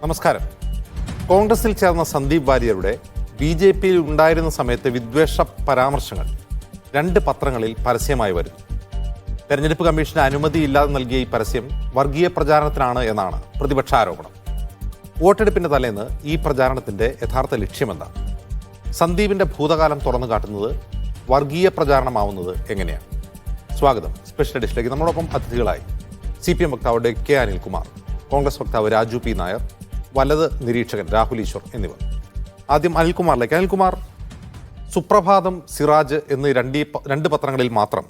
നമസ്കാരം. കോൺഗ്രസിൽ ചേർന്ന സന്ദീപ് വാര്യരുടെ ബി.ജെ.പിയിൽ ഉണ്ടായിരുന്ന സമയത്തെ വിദ്വേഷ പരാമർശങ്ങൾ 2 പത്രങ്ങളിൽ പരസ്യമായി വരുന്നു. തെരഞ്ഞെടുപ്പ് കമ്മീഷന് അനുമതിയില്ലാതെ നൽകിയ ഈ പരസ്യം വർഗീയ പ്രചാരണത്തിനാണ് എന്നാണ് പ്രതിപക്ഷ ആരോപണം. വോട്ടെടുപ്പിന്റെ തലേന്ന് ഈ പ്രചാരണത്തിന്റെ യഥാർത്ഥ ലക്ഷ്യമെന്താണ്? സന്ദീപിന്റെ ഭൂതകാലം തുറന്നു കാട്ടുന്നത് വർഗീയ പ്രചാരണമാവുന്നത് എങ്ങനെയാണ്? സ്വാഗതം സ്പെഷ്യൽ എഡിഷനിലേക്ക്. നമ്മളോടൊപ്പം അതിഥികളായി CPM വക്താവ് കെ അനിൽകുമാർ, കോൺഗ്രസ് വക്താവ് രാജു പി നായർ, വലത് നിരീക്ഷകൻ രാഹുൽ ഈശ്വർ എന്നിവർ. ആദ്യം അനിൽകുമാറിലേക്ക്. അനിൽകുമാർ, സുപ്രഭാതം, സിറാജ് എന്നീ 2 പത്രങ്ങളിൽ മാത്രം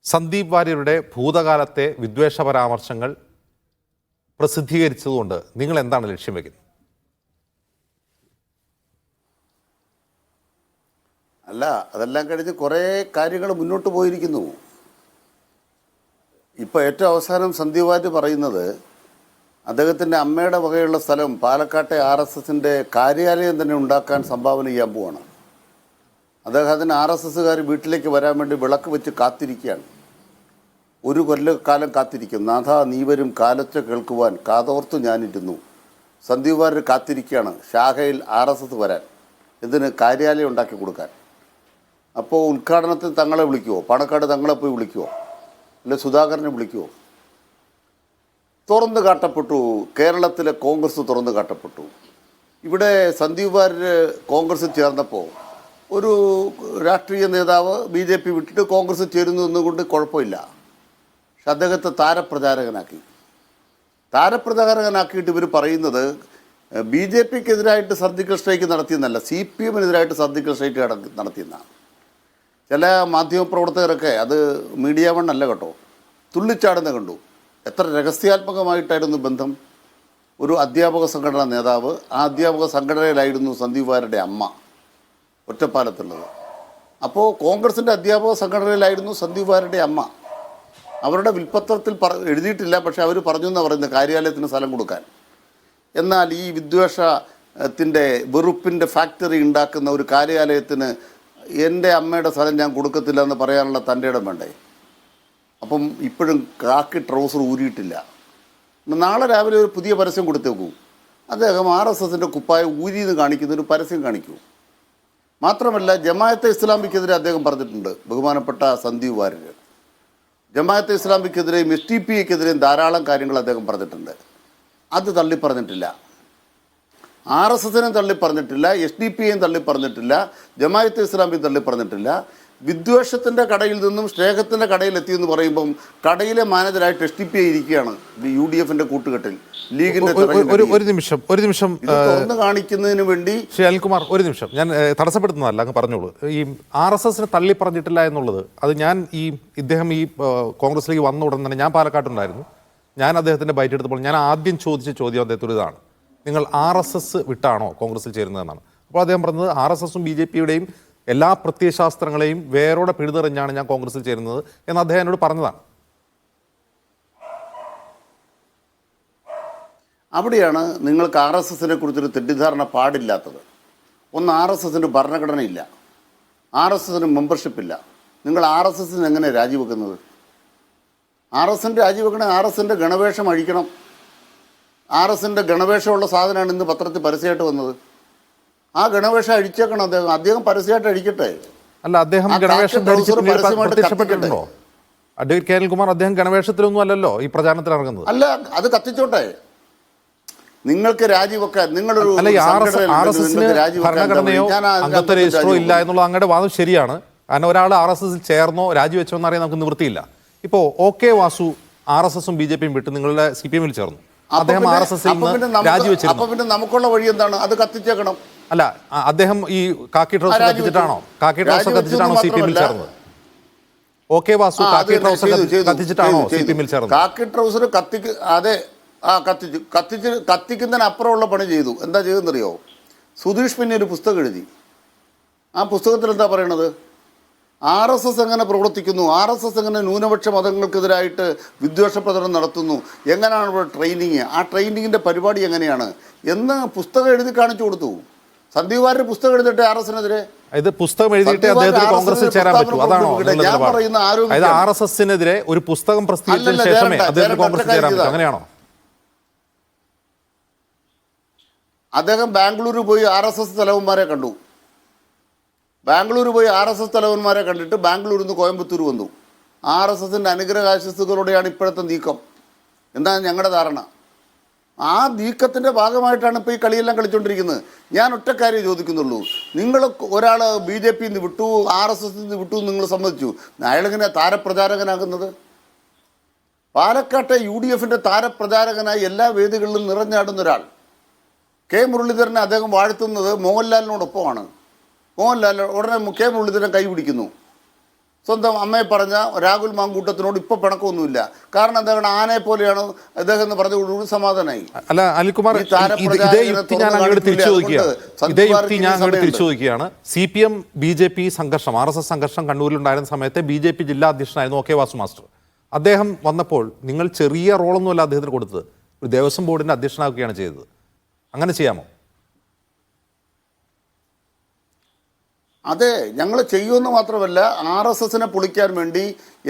സന്ദീപ് വാര്യരുടെ ഭൂതകാലത്തെ വിദ്വേഷ പരാമർശങ്ങൾ പ്രസിദ്ധീകരിച്ചതുകൊണ്ട് നിങ്ങൾ എന്താണ് ലക്ഷ്യം വയ്ക്കുന്നത്? അല്ല, അതെല്ലാം കഴിഞ്ഞ് കുറേ കാര്യങ്ങൾ മുന്നോട്ട് പോയിരിക്കുന്നു. ഇപ്പോൾ ഏറ്റവും അവസാനം സന്ദീപ് വാര്യർ പറയുന്നത് അദ്ദേഹത്തിൻ്റെ അമ്മയുടെ വകയുള്ള സ്ഥലം പാലക്കാട്ടെ RSSൻ്റെ കാര്യാലയം തന്നെ ഉണ്ടാക്കാൻ സംഭാവന ചെയ്യാൻ പോവാണ്. അദ്ദേഹത്തിന് RSSകാർ വീട്ടിലേക്ക് വരാൻ വേണ്ടി വിളക്ക് വെച്ച് കാത്തിരിക്കുകയാണ്. 1 കൊല്ലക്കാലം കാത്തിരിക്കും. നാഥ നീ വരും കാലത്ത് കേൾക്കുവാൻ കാതോർത്ത് ഞാനിരുന്നു. സന്ദീപ് വാര്യർ കാത്തിരിക്കുകയാണ് ശാഖയിൽ RSS വരാൻ, ഇതിന് കാര്യാലയം ഉണ്ടാക്കി കൊടുക്കാൻ. അപ്പോൾ ഉദ്ഘാടനത്തിൽ തങ്ങളെ വിളിക്കുമോ? പാണക്കാട് തങ്ങളെ പോയി വിളിക്കുമോ? അല്ലെ സുധാകരനെ വിളിക്കുമോ? തുറന്നു കാട്ടപ്പെട്ടു. കേരളത്തിലെ കോൺഗ്രസ് തുറന്നു കാട്ടപ്പെട്ടു. ഇവിടെ സന്ദീപ് വാര്യർ കോൺഗ്രസ് ചേർന്നപ്പോൾ ഒരു രാഷ്ട്രീയ നേതാവ് BJP വിട്ടിട്ട് കോൺഗ്രസ് ചേരുന്നു എന്നുകൊണ്ട് കുഴപ്പമില്ല. പക്ഷെ അദ്ദേഹത്തെ താരപ്രചാരകനാക്കിയിട്ട് ഇവർ പറയുന്നത് BJPക്കെതിരായിട്ട് സർജിക്കൽ സ്ട്രൈക്ക് നടത്തിയെന്നല്ല, CPMനെതിരായിട്ട് സർജിക്കൽ സ്ട്രൈക്ക് നടത്തിയെന്നാണ്. ചില മാധ്യമപ്രവർത്തകരൊക്കെ, അത് മീഡിയ 1 അല്ല കേട്ടോ, തുള്ളിച്ചാടുന്ന കണ്ടു. എത്ര രഹസ്യാത്മകമായിട്ടായിരുന്നു ബന്ധം. ഒരു അധ്യാപക സംഘടനാ നേതാവ്, ആ അധ്യാപക സംഘടനയിലായിരുന്നു സന്ദീപ് വാര്യരുടെ അമ്മ ഒറ്റപ്പാലത്തുള്ളത്. അപ്പോൾ കോൺഗ്രസിൻ്റെ അധ്യാപക സംഘടനയിലായിരുന്നു സന്ദീപ് വാര്യരുടെ അമ്മ. അവരുടെ വിൽപ്പത്രത്തിൽ എഴുതിയിട്ടില്ല, പക്ഷേ അവർ പറഞ്ഞു എന്നാണ് പറയുന്നത് കാര്യാലയത്തിന് സ്ഥലം കൊടുക്കാൻ. എന്നാൽ ഈ വിദ്വേഷത്തിൻ്റെ വെറുപ്പിൻ്റെ ഫാക്ടറി ഉണ്ടാക്കുന്ന ഒരു കാര്യാലയത്തിന് എൻ്റെ അമ്മയുടെ സ്ഥലം ഞാൻ കൊടുക്കത്തില്ല എന്ന് പറയാനുള്ള തൻ്റെ ഇടം വേണ്ടേ? അപ്പം ഇപ്പോഴും കാക്കി ട്രൗസർ ഊരിയിട്ടില്ല. നാളെ രാവിലെ ഒരു പുതിയ പരസ്യം കൊടുത്തേക്കൂ. അദ്ദേഹം RSSൻ്റെ കുപ്പായം ഊരിയെന്ന് കാണിക്കുന്നൊരു പരസ്യം കാണിക്കൂ. മാത്രമല്ല, ജമാഅത്തെ ഇസ്ലാമിക്കെതിരെ അദ്ദേഹം പറഞ്ഞിട്ടുണ്ട്. ബഹുമാനപ്പെട്ട സന്ദീപ് വാര്യർ ജമാഅത്തെ ഇസ്ലാമിക്കെതിരെയും SDPക്കെതിരെയും ധാരാളം കാര്യങ്ങൾ അദ്ദേഹം പറഞ്ഞിട്ടുണ്ട്. അത് തള്ളിപ്പറഞ്ഞിട്ടില്ല. RSSനെയും തള്ളിപ്പറഞ്ഞിട്ടില്ല, SDPയെയും തള്ളിപ്പറഞ്ഞിട്ടില്ല, ജമാഅത്തെ ഇസ്ലാമിയും തള്ളിപ്പറഞ്ഞിട്ടില്ല. വിദ്വേഷത്തിൻ്റെ കടയിൽ നിന്നും സ്നേഹത്തിൻ്റെ കടയിലെത്തിയെന്ന് പറയുമ്പം കടയിലെ മാനേജരായിട്ട് SDP ഇരിക്കുകയാണ് UDFൻ്റെ കൂട്ടുകെട്ടിൽ, ലീഗിൻ്റെ ഒരു നിമിഷം തുറന്ന് കാണിക്കുന്നതിന് വേണ്ടി. ശ്രീ അനിൽകുമാർ, ഒരു നിമിഷം, ഞാൻ തടസ്സപ്പെടുത്തുന്നതല്ല, അങ്ങ് പറഞ്ഞോളൂ. ഈ RSSനെ തള്ളി പറഞ്ഞിട്ടില്ല എന്നുള്ളത്, അത് ഇദ്ദേഹം ഈ കോൺഗ്രസിലേക്ക് വന്ന ഉടൻ തന്നെ ഞാൻ പാലക്കാട്ടുണ്ടായിരുന്നു. ഞാൻ അദ്ദേഹത്തിൻ്റെ ബൈറ്റ് എടുത്തപ്പോൾ ഞാൻ ആദ്യം ചോദിച്ച ചോദ്യം അദ്ദേഹത്തോട് ഇതാണ്: നിങ്ങൾ RSS വിട്ടാണോ കോൺഗ്രസിൽ ചേരുന്നതെന്നാണ്. അപ്പോൾ അദ്ദേഹം പറഞ്ഞത് RSSും BJPയുടെയും എല്ലാ പ്രത്യയശാസ്ത്രങ്ങളെയും വേരോടെ പിഴുതെറിഞ്ഞാണ് ഞാൻ കോൺഗ്രസിൽ ചേരുന്നത് എന്ന് അദ്ദേഹം എന്നോട് പറഞ്ഞതാണ്. അവിടെയാണ് നിങ്ങൾക്ക് RSSനെ കുറിച്ചൊരു തെറ്റിദ്ധാരണ പാടില്ലാത്തത്. ഒന്ന്, RSSന് ഭരണഘടനയില്ല, RSSന് മെമ്പർഷിപ്പില്ല. നിങ്ങൾ RSSന് എങ്ങനെ രാജിവെക്കുന്നത്? RSSൻ്റെ രാജിവെക്കണേ RSSൻ്റെ ഗണവേഷം അഴിക്കണം. RSSൻ്റെ ഗണവേഷമുള്ള സാധനമാണ് ഇന്ന് പത്രത്തിൽ പരസ്യമായിട്ട് വന്നത്. ആ ഗണവേഷം അഴിച്ചേക്കണം. അദ്ദേഹം പരസ്യമായിട്ട് അഴിക്കട്ടെ. അല്ല, അദ്ദേഹം ഗണവേഷം പ്രത്യക്ഷപ്പെട്ടിട്ടുണ്ടോ? അഡ്വക്കേറ്റ് അനിൽകുമാർ, അദ്ദേഹം ഗണവേഷത്തിലൊന്നും അല്ലല്ലോ ഈ പ്രചാരണത്തിൽ ഇറങ്ങുന്നത്. അല്ല, അത് കത്തിച്ചോട്ടെ. നിങ്ങൾക്ക് രാജിവെക്കാൻ, നിങ്ങളൊരു ഭരണഘടനയോ അംഗത്വ രജിസ്റ്ററോ ഇല്ല എന്നുള്ള അങ്ങയുടെ വാദം ശരിയാണ്. കാരണം ഒരാൾ RSSൽ ചേർന്നോ രാജിവെച്ചോ എന്നറിയാൻ നമുക്ക് നിവൃത്തിയില്ല. ഇപ്പോൾ OK വാസു RSSും BJPയും വിട്ട് നിങ്ങളുടെ CPMൽ ചേർന്നു. അദ്ദേഹം RSSൽ നിന്ന് രാജിവെച്ചിരുന്നു. അപ്പോൾ പിന്നെ നമുക്കുള്ള വഴി എന്താണ്? അത് കത്തിച്ചേക്കണം. അല്ല, അദ്ദേഹം ഈ കാക്കി ട്രൗസർ കത്തിച്ചിട്ടാണോ CPMൽ ചേർന്നത്? OK വാസു കാക്കി ട്രൗസർ കത്തിച്ചിട്ടാണോ CPMൽ ചേർന്നത്? കാക്കി ട്രൗസർ കത്തിക്കുന്നതിനപ്പുറമുള്ള പണി ചെയ്തു. എന്താ ചെയ്തെന്നറിയോ? സുധീഷ് പിന്നെ ഒരു പുസ്തകം എഴുതി. ആ പുസ്തകത്തിൽ എന്താ പറയണത്? RSS എങ്ങനെ പ്രവർത്തിക്കുന്നു, RSS എങ്ങനെ ന്യൂനപക്ഷ മതങ്ങൾക്കെതിരായിട്ട് വിദ്വേഷ പ്രചരണം നടത്തുന്നു, എങ്ങനെയാണ് ഇവിടെ ട്രെയിനിങ്, ആ ട്രെയിനിങ്ങിൻ്റെ പരിപാടി എങ്ങനെയാണ് എന്ന് പുസ്തകം എഴുതി കാണിച്ചു കൊടുത്തു. സന്ദീപ് വാര്യർ പുസ്തകം എഴുതിയിട്ട് RSSനെതിരെ, ഇത് പുസ്തകം എഴുതിയിട്ട് അദ്ദേഹത്തിന് കോൺഗ്രസിൽ ചേരാൻ പറ്റും, അതാണോ? RSSനെതിരെ ഒരു പുസ്തകം പ്രസിദ്ധീകരിച്ചതിന് ശേഷമേ അദ്ദേഹത്തിന് കോൺഗ്രസിൽ ചേരാൻ പറ്റും, അങ്ങനെയാണോ? അദ്ദേഹം ബാംഗ്ലൂർ പോയി RSS തലവന്മാരെ കണ്ടു. ബാംഗ്ലൂർ പോയി RSS തലവന്മാരെ കണ്ടിട്ട് ബാംഗ്ലൂരിൽ നിന്ന് കോയമ്പത്തൂർ വന്നു. RSSൻ്റെ അനുഗ്രഹാശസ്സുകളോടെയാണ് ഇപ്പോഴത്തെ നീക്കം എന്നാണ് ഞങ്ങളുടെ ധാരണ. ആ നീക്കത്തിൻ്റെ ഭാഗമായിട്ടാണ് ഇപ്പോൾ ഈ കളിയെല്ലാം കളിച്ചുകൊണ്ടിരിക്കുന്നത്. ഞാൻ ഒറ്റ കാര്യം ചോദിക്കുന്നുള്ളൂ, നിങ്ങൾ ഒരാൾ BJP നിന്ന് വിട്ടു, RSS നിന്ന് വിട്ടു എന്ന് നിങ്ങൾ സമ്മതിച്ചു, അയാളെങ്ങനെ താരപ്രചാരകനാകുന്നത്? പാലക്കാട്ടെ UDFൻ്റെ താരപ്രചാരകനായി എല്ലാ വേദികളിലും നിറഞ്ഞാടുന്ന ഒരാൾ കെ മുരളീധരനെ അദ്ദേഹം വാഴ്ത്തുന്നത് മോഹൻലാലിനോടൊപ്പമാണ്. മോഹൻലാൽ ഉടനെ കെ മുരളീധരൻ കൈപിടിക്കുന്നു. സ്വന്തം അമ്മയെ പറഞ്ഞ രാഹുൽ മാങ്കൂട്ടത്തിനോട് ഇപ്പോൾ പിണക്കമൊന്നുമില്ല. കാരണം അദ്ദേഹം ആനയെ പോലെയാണ് അദ്ദേഹം എന്ന് പറഞ്ഞ സമാധാനമായി. അല്ല അനിൽകുമാർ, ഇതേ യുക്തി ഞാൻ അങ്ങോട്ട് തിരിച്ചു ചോദിക്കുകയാണ്. CPM BJP സംഘർഷം, RSS സംഘർഷം കണ്ണൂരിലുണ്ടായിരുന്ന സമയത്ത് BJP ജില്ലാ അധ്യക്ഷനായിരുന്നു OK വാസു മാസ്റ്റർ. അദ്ദേഹം വന്നപ്പോൾ നിങ്ങൾ ചെറിയ റോളൊന്നുമല്ല അദ്ദേഹത്തിന് കൊടുത്തത്, ഒരു ദേവസ്വം ബോർഡിന്റെ അധ്യക്ഷനാക്കുകയാണ് ചെയ്തത്. അങ്ങനെ ചെയ്യാമോ? അതെ, ഞങ്ങൾ ചെയ്യുമെന്ന് മാത്രമല്ല, RSSനെ പൊളിക്കാൻ വേണ്ടി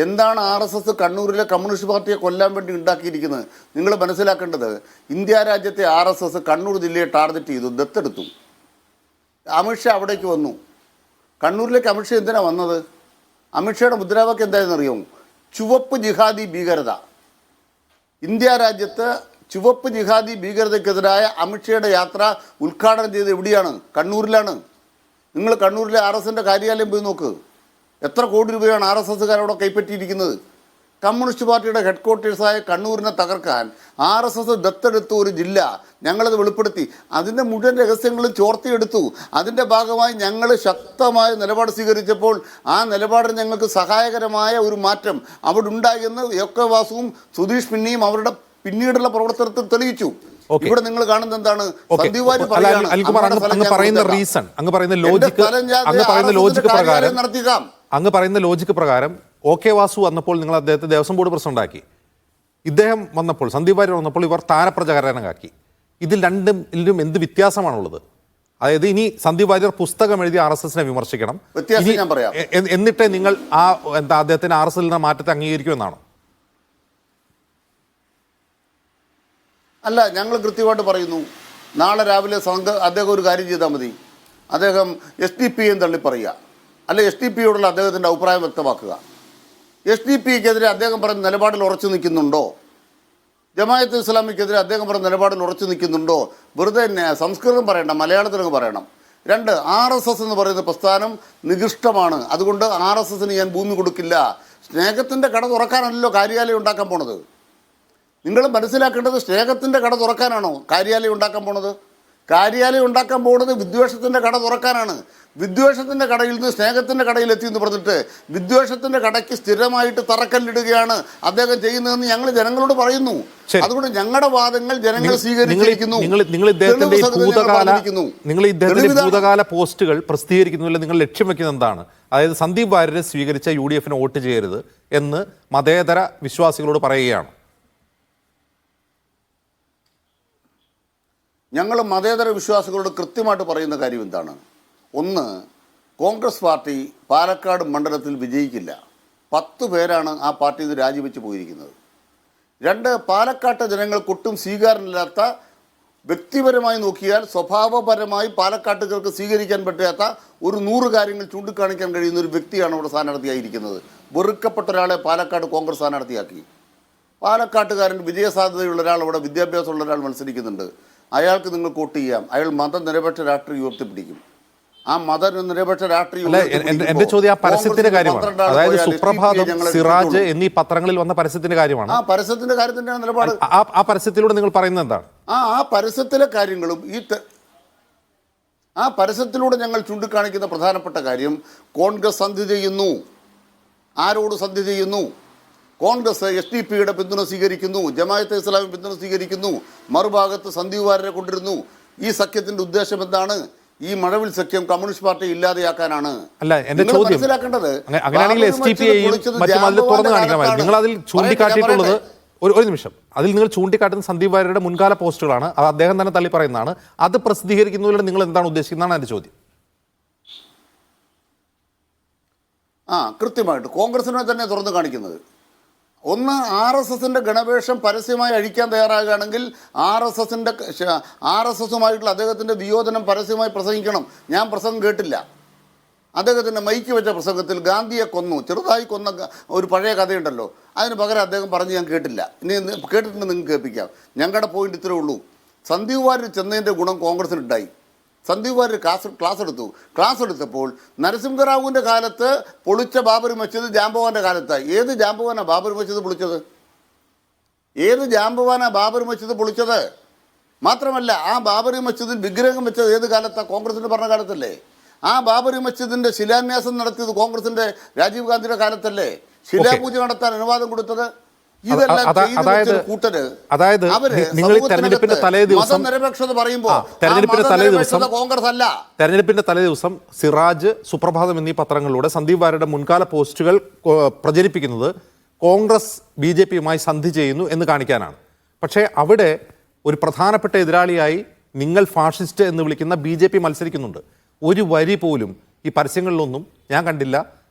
എന്താണ് RSS കണ്ണൂരിലെ കമ്മ്യൂണിസ്റ്റ് പാർട്ടിയെ കൊല്ലാൻ വേണ്ടി ഉണ്ടാക്കിയിരിക്കുന്നത് നിങ്ങൾ മനസ്സിലാക്കേണ്ടത്. ഇന്ത്യ രാജ്യത്തെ RSS കണ്ണൂർ ജില്ലയെ ടാർഗറ്റ് ചെയ്തു, ദത്തെടുത്തു. അമിത്ഷാ അവിടേക്ക് വന്നു. കണ്ണൂരിലേക്ക് അമിത്ഷാ എന്തിനാണ് വന്നത്? അമിത്ഷായുടെ മുദ്രാവാക്യം എന്താണെന്ന് അറിയാമോ? ചുവപ്പ് ജിഹാദി ഭീകരത. ഇന്ത്യ രാജ്യത്ത് ചുവപ്പ് ജിഹാദി ഭീകരതയ്ക്കെതിരായ അമിത്ഷായുടെ യാത്ര ഉദ്ഘാടനം ചെയ്ത് എവിടെയാണ്? കണ്ണൂരിലാണ്. നിങ്ങൾ കണ്ണൂരിലെ RSSൻ്റെ കാര്യാലയം പോയി നോക്ക്. എത്ര കോടി രൂപയാണ് RSSകാരവിടെ കൈപ്പറ്റിയിരിക്കുന്നത്? കമ്മ്യൂണിസ്റ്റ് പാർട്ടിയുടെ ഹെഡ് ക്വാർട്ടേഴ്സായ കണ്ണൂരിനെ തകർക്കാൻ RSS ദത്തെടുത്ത ഒരു ജില്ല ഞങ്ങളത് വെളിപ്പെടുത്തി. അതിൻ്റെ മുഴുവൻ രഹസ്യങ്ങളും ചോർത്തിയെടുത്തു. അതിൻ്റെ ഭാഗമായി ഞങ്ങൾ ശക്തമായ നിലപാട് സ്വീകരിച്ചപ്പോൾ ആ നിലപാടിന് ഞങ്ങൾക്ക് സഹായകരമായ ഒരു മാറ്റം അവിടെ ഉണ്ടായെന്ന് OK വാസുവും സുധീഷ് പിന്നെയും അവരുടെ പിന്നീടുള്ള പ്രവർത്തനത്തിൽ തെളിയിച്ചു. ഇവിടെ നിങ്ങൾ കാണുന്നത് എന്താണ്? അങ്ങ് പറയുന്ന ലോജിക്ക് പ്രകാരം OK വാസു വന്നപ്പോൾ നിങ്ങൾ അദ്ദേഹത്തെ ദേവസ്വം ബോർഡ് പ്രസിഡന്റാക്കി. ഇദ്ദേഹം വന്നപ്പോൾ, സന്ദീപ് വാര്യർ വന്നപ്പോൾ ഇവർ താരപ്രചാരകനാക്കി. ഇതിൽ രണ്ടിലും എന്ത് വ്യത്യാസമാണുള്ളത്? അതായത് ഇനി സന്ദീപ് വാര്യർ പുസ്തകം എഴുതി RSSനെ വിമർശിക്കണം, എന്നിട്ടേ നിങ്ങൾ ആ അദ്ദേഹത്തിന് RSSൽ നിന്ന് മാറ്റത്തെ അംഗീകരിക്കുമെന്നാണോ? അല്ല, ഞങ്ങൾ കൃത്യമായിട്ട് പറയുന്നു. നാളെ രാവിലെ അദ്ദേഹം ഒരു കാര്യം ചെയ്താൽ മതി. അദ്ദേഹം SDPയെ തള്ളി പറയുക, അല്ലെ SDPയോടുള്ള അദ്ദേഹത്തിൻ്റെ അഭിപ്രായം വ്യക്തമാക്കുക. SDPക്കെതിരെ അദ്ദേഹം പറഞ്ഞ നിലപാടിൽ ഉറച്ചു നിൽക്കുന്നുണ്ടോ? ജമാഅത്ത് ഇസ്ലാമിക്കെതിരെ അദ്ദേഹം പറഞ്ഞ നിലപാടിൽ ഉറച്ചു നിൽക്കുന്നുണ്ടോ? വെറുതെ സംസ്കൃതം പറയണ്ട, മലയാളത്തിലൊക്കെ പറയണം. 2, RSS എന്ന് പറയുന്ന പ്രസ്ഥാനം നികൃഷ്ടമാണ്, അതുകൊണ്ട് RSSന് ഞാൻ ഭൂമി കൊടുക്കില്ല. സ്നേഹത്തിൻ്റെ കട തുറക്കാനല്ലോ കാര്യാലയം ഉണ്ടാക്കാൻ പോണത്. നിങ്ങൾ മനസ്സിലാക്കേണ്ടത്, സ്നേഹത്തിൻ്റെ കട തുറക്കാനാണോ കാര്യാലയം ഉണ്ടാക്കാൻ പോണത്? കാര്യാലയം ഉണ്ടാക്കാൻ പോകുന്നത് വിദ്വേഷത്തിൻ്റെ കട തുറക്കാനാണ്. വിദ്വേഷത്തിൻ്റെ കടയിൽ നിന്ന് സ്നേഹത്തിൻ്റെ കടയിലെത്തി എന്ന് പറഞ്ഞിട്ട് വിദ്വേഷത്തിൻ്റെ കടയ്ക്ക് സ്ഥിരമായിട്ട് തറക്കല്ലിടുകയാണ് അദ്ദേഹം ചെയ്യുന്നതെന്ന് ഞങ്ങൾ ജനങ്ങളോട് പറയുന്നു. അതുകൊണ്ട് ഞങ്ങളുടെ വാദങ്ങൾ ജനങ്ങൾ സ്വീകരിച്ചിരിക്കുന്നു. നിങ്ങൾ ഇദ്ദേഹത്തിന്റെ ഭൂതകാല പോസ്റ്റുകൾ പ്രസിദ്ധീകരിക്കുന്നില്ല. നിങ്ങൾ ലക്ഷ്യം വെക്കുന്നത് എന്താണ്? അതായത് സന്ദീപ് വാര്യരെ സ്വീകരിച്ച UDFന് വോട്ട് ചെയ്യരുത് എന്ന് മതേതര വിശ്വാസികളോട് പറയുകയാണ്. ഞങ്ങൾ മതേതര വിശ്വാസികളോട് കൃത്യമായിട്ട് പറയുന്ന കാര്യം എന്താണ്? 1, കോൺഗ്രസ് പാർട്ടി പാലക്കാട് മണ്ഡലത്തിൽ വിജയിക്കില്ല. 10 പേരാണ് ആ പാർട്ടിയിൽ നിന്ന് രാജിവെച്ച് പോയിരിക്കുന്നത്. 2, പാലക്കാട്ടെ ജനങ്ങൾക്കൊട്ടും സ്വീകാര്യമില്ലാത്ത, വ്യക്തിപരമായി നോക്കിയാൽ സ്വഭാവപരമായി പാലക്കാട്ടുകാർക്ക് സ്വീകരിക്കാൻ പറ്റാത്ത ഒരു 100 കാര്യങ്ങൾ ചൂണ്ടിക്കാണിക്കാൻ കഴിയുന്ന ഒരു വ്യക്തിയാണ് ഇവിടെ സ്ഥാനാർത്ഥിയായിരിക്കുന്നത്. വെറുക്കപ്പെട്ട ഒരാളെ പാലക്കാട് കോൺഗ്രസ് സ്ഥാനാർത്ഥിയാക്കി. പാലക്കാട്ടുകാരൻ വിജയസാധ്യതയുള്ള ഒരാൾ, അവിടെ വിദ്യാഭ്യാസമുള്ള ഒരാൾ മത്സരിക്കുന്നുണ്ട്. അയാൾക്ക് നിങ്ങൾ വോട്ട് ചെയ്യാം. അയാൾ മതനിരപേക്ഷ രാഷ്ട്രീയം ഉയർത്തിപ്പിടിക്കും. ആ മതനിരപേക്ഷ രാഷ്ട്രീയം എന്റെ ചോദ്യം ആ പരസ്യത്തിന്റെ കാര്യമാണ്. അതായത് സുപ്രഭാതം, സിറാജ് എന്നീ പത്രങ്ങളിൽ വന്ന പരസ്യത്തിന്റെ കാര്യമാണ്. ആ പരസ്യത്തിന്റെ കാര്യത്തിന്റെയാണ് നിലപാട്. ആ പരസ്യത്തിലൂടെ നിങ്ങൾ പറയുന്നത് എന്താണ്? ആ പരസ്യത്തിലെ കാര്യങ്ങളും ആ പരസ്യത്തിലൂടെ ഞങ്ങൾ ചൂണ്ടിക്കാണിക്കുന്ന പ്രധാനപ്പെട്ട കാര്യം, കോൺഗ്രസ് സന്ധി ചെയ്യുന്നു. ആരോട് സന്ധി ചെയ്യുന്നു? കോൺഗ്രസ് SDPയുടെ പിന്തുണ സ്വീകരിക്കുന്നു, ജമാഅത്തെ ഇസ്ലാമി പിന്തുണ സ്വീകരിക്കുന്നു, മറുഭാഗത്ത് സന്ദീപ് വാര്യരെ കൊണ്ടിരുന്നു. ഈ സഖ്യത്തിന്റെ ഉദ്ദേശം എന്താണ്? ഈ മഴവിൽ സഖ്യം കമ്മ്യൂണിസ്റ്റ് പാർട്ടി ഇല്ലാതെയാക്കാനാണ്. അല്ല, എന്റെ ചോദ്യം മനസ്സിലാക്കേണ്ടത്. അങ്ങനെയാണെങ്കിൽ നിങ്ങൾ അതിൽ ചൂണ്ടിക്കാട്ടിയിട്ടുള്ളത്, ഒരു നിമിഷം, അതിൽ നിങ്ങൾ ചൂണ്ടിക്കാട്ടുന്ന സന്ദീപ് വാര്യരുടെ മുൻകാല പോസ്റ്റുകളാണ്, അത് അദ്ദേഹം തന്നെ തള്ളി പറയുന്നതാണ്. അത് പ്രസിദ്ധീകരിക്കുന്നതിലൂടെ നിങ്ങൾ എന്താണ് ഉദ്ദേശിക്കുന്നതാണ് എന്റെ ചോദ്യം. കൃത്യമായിട്ട് കോൺഗ്രസിനെ തന്നെ തുറന്നു കാണിക്കുന്നത്. ഒന്ന്, RSSന്റെ ഗണവേഷം പരസ്യമായി അഴിക്കാൻ തയ്യാറാകുകയാണെങ്കിൽ RSSുമായിട്ടുള്ള അദ്ദേഹത്തിൻ്റെ വിയോജനം പരസ്യമായി പ്രസംഗിക്കണം. ഞാൻ പ്രസംഗം കേട്ടില്ല. അദ്ദേഹത്തിൻ്റെ മൈക്ക് വെച്ച പ്രസംഗത്തിൽ ഗാന്ധിയെ കൊന്നു, ചെറുതായി കൊന്ന ഒരു പഴയ കഥയുണ്ടല്ലോ, അതിന് പകരം അദ്ദേഹം പറഞ്ഞ് ഞാൻ കേട്ടില്ല. ഇനി കേട്ടിട്ടുണ്ട്, നിങ്ങൾക്ക് കേൾപ്പിക്കാം. ഞങ്ങളുടെ പോയിന്റ് ഇത്രേ ഉള്ളൂ. സന്ദീപ് വാര്യർ ചെന്നതിൻ്റെ ഗുണം കോൺഗ്രസിനുണ്ടായി. സന്ദീപ് വാര്യർ ക്ലാസ് എടുത്തപ്പോൾ നരസിംഹറാവുവിൻ്റെ കാലത്ത് പൊളിച്ച ബാബറി മസ്ജിദ് ജാംബവാൻ്റെ കാലത്തായി. ഏത് ജാംബവാനാണ് ബാബറി മസ്ജിദ് പൊളിച്ചത്? മാത്രമല്ല, ആ ബാബറി മസ്ജിദിൽ വിഗ്രഹം വെച്ചത് ഏത് കാലത്താണ്? കോൺഗ്രസിൻ്റെ ഭരണകാലത്തല്ലേ. ആ ബാബറി മസ്ജിദിൻ്റെ ശിലാന്യാസം നടത്തിയത് കോൺഗ്രസിൻ്റെ രാജീവ് ഗാന്ധിയുടെ കാലത്തല്ലേ. ശിലാപൂജ നടത്താൻ അനുവാദം കൊടുത്തത് അതായത് നിങ്ങൾ തെരഞ്ഞെടുപ്പിന്റെ തലേ ദിവസം തെരഞ്ഞെടുപ്പിന്റെ തലേ ദിവസം സിറാജ്, സുപ്രഭാതം എന്നീ പത്രങ്ങളിലൂടെ സന്ദീപ് വാര്യരുടെ മുൻകാല പോസ്റ്റുകൾ പ്രചരിപ്പിക്കുന്നത് കോൺഗ്രസ് BJPയുമായി സന്ധി ചെയ്യുന്നു എന്ന് കാണിക്കാനാണ്. പക്ഷേ അവിടെ ഒരു പ്രധാനപ്പെട്ട എതിരാളിയായി നിങ്ങൾ ഫാഷിസ്റ്റ് എന്ന് വിളിക്കുന്ന BJP മത്സരിക്കുന്നുണ്ട്. ഒരു വരി പോലും ഈ പരസ്യങ്ങളിലൊന്നും ഞാൻ കണ്ടില്ല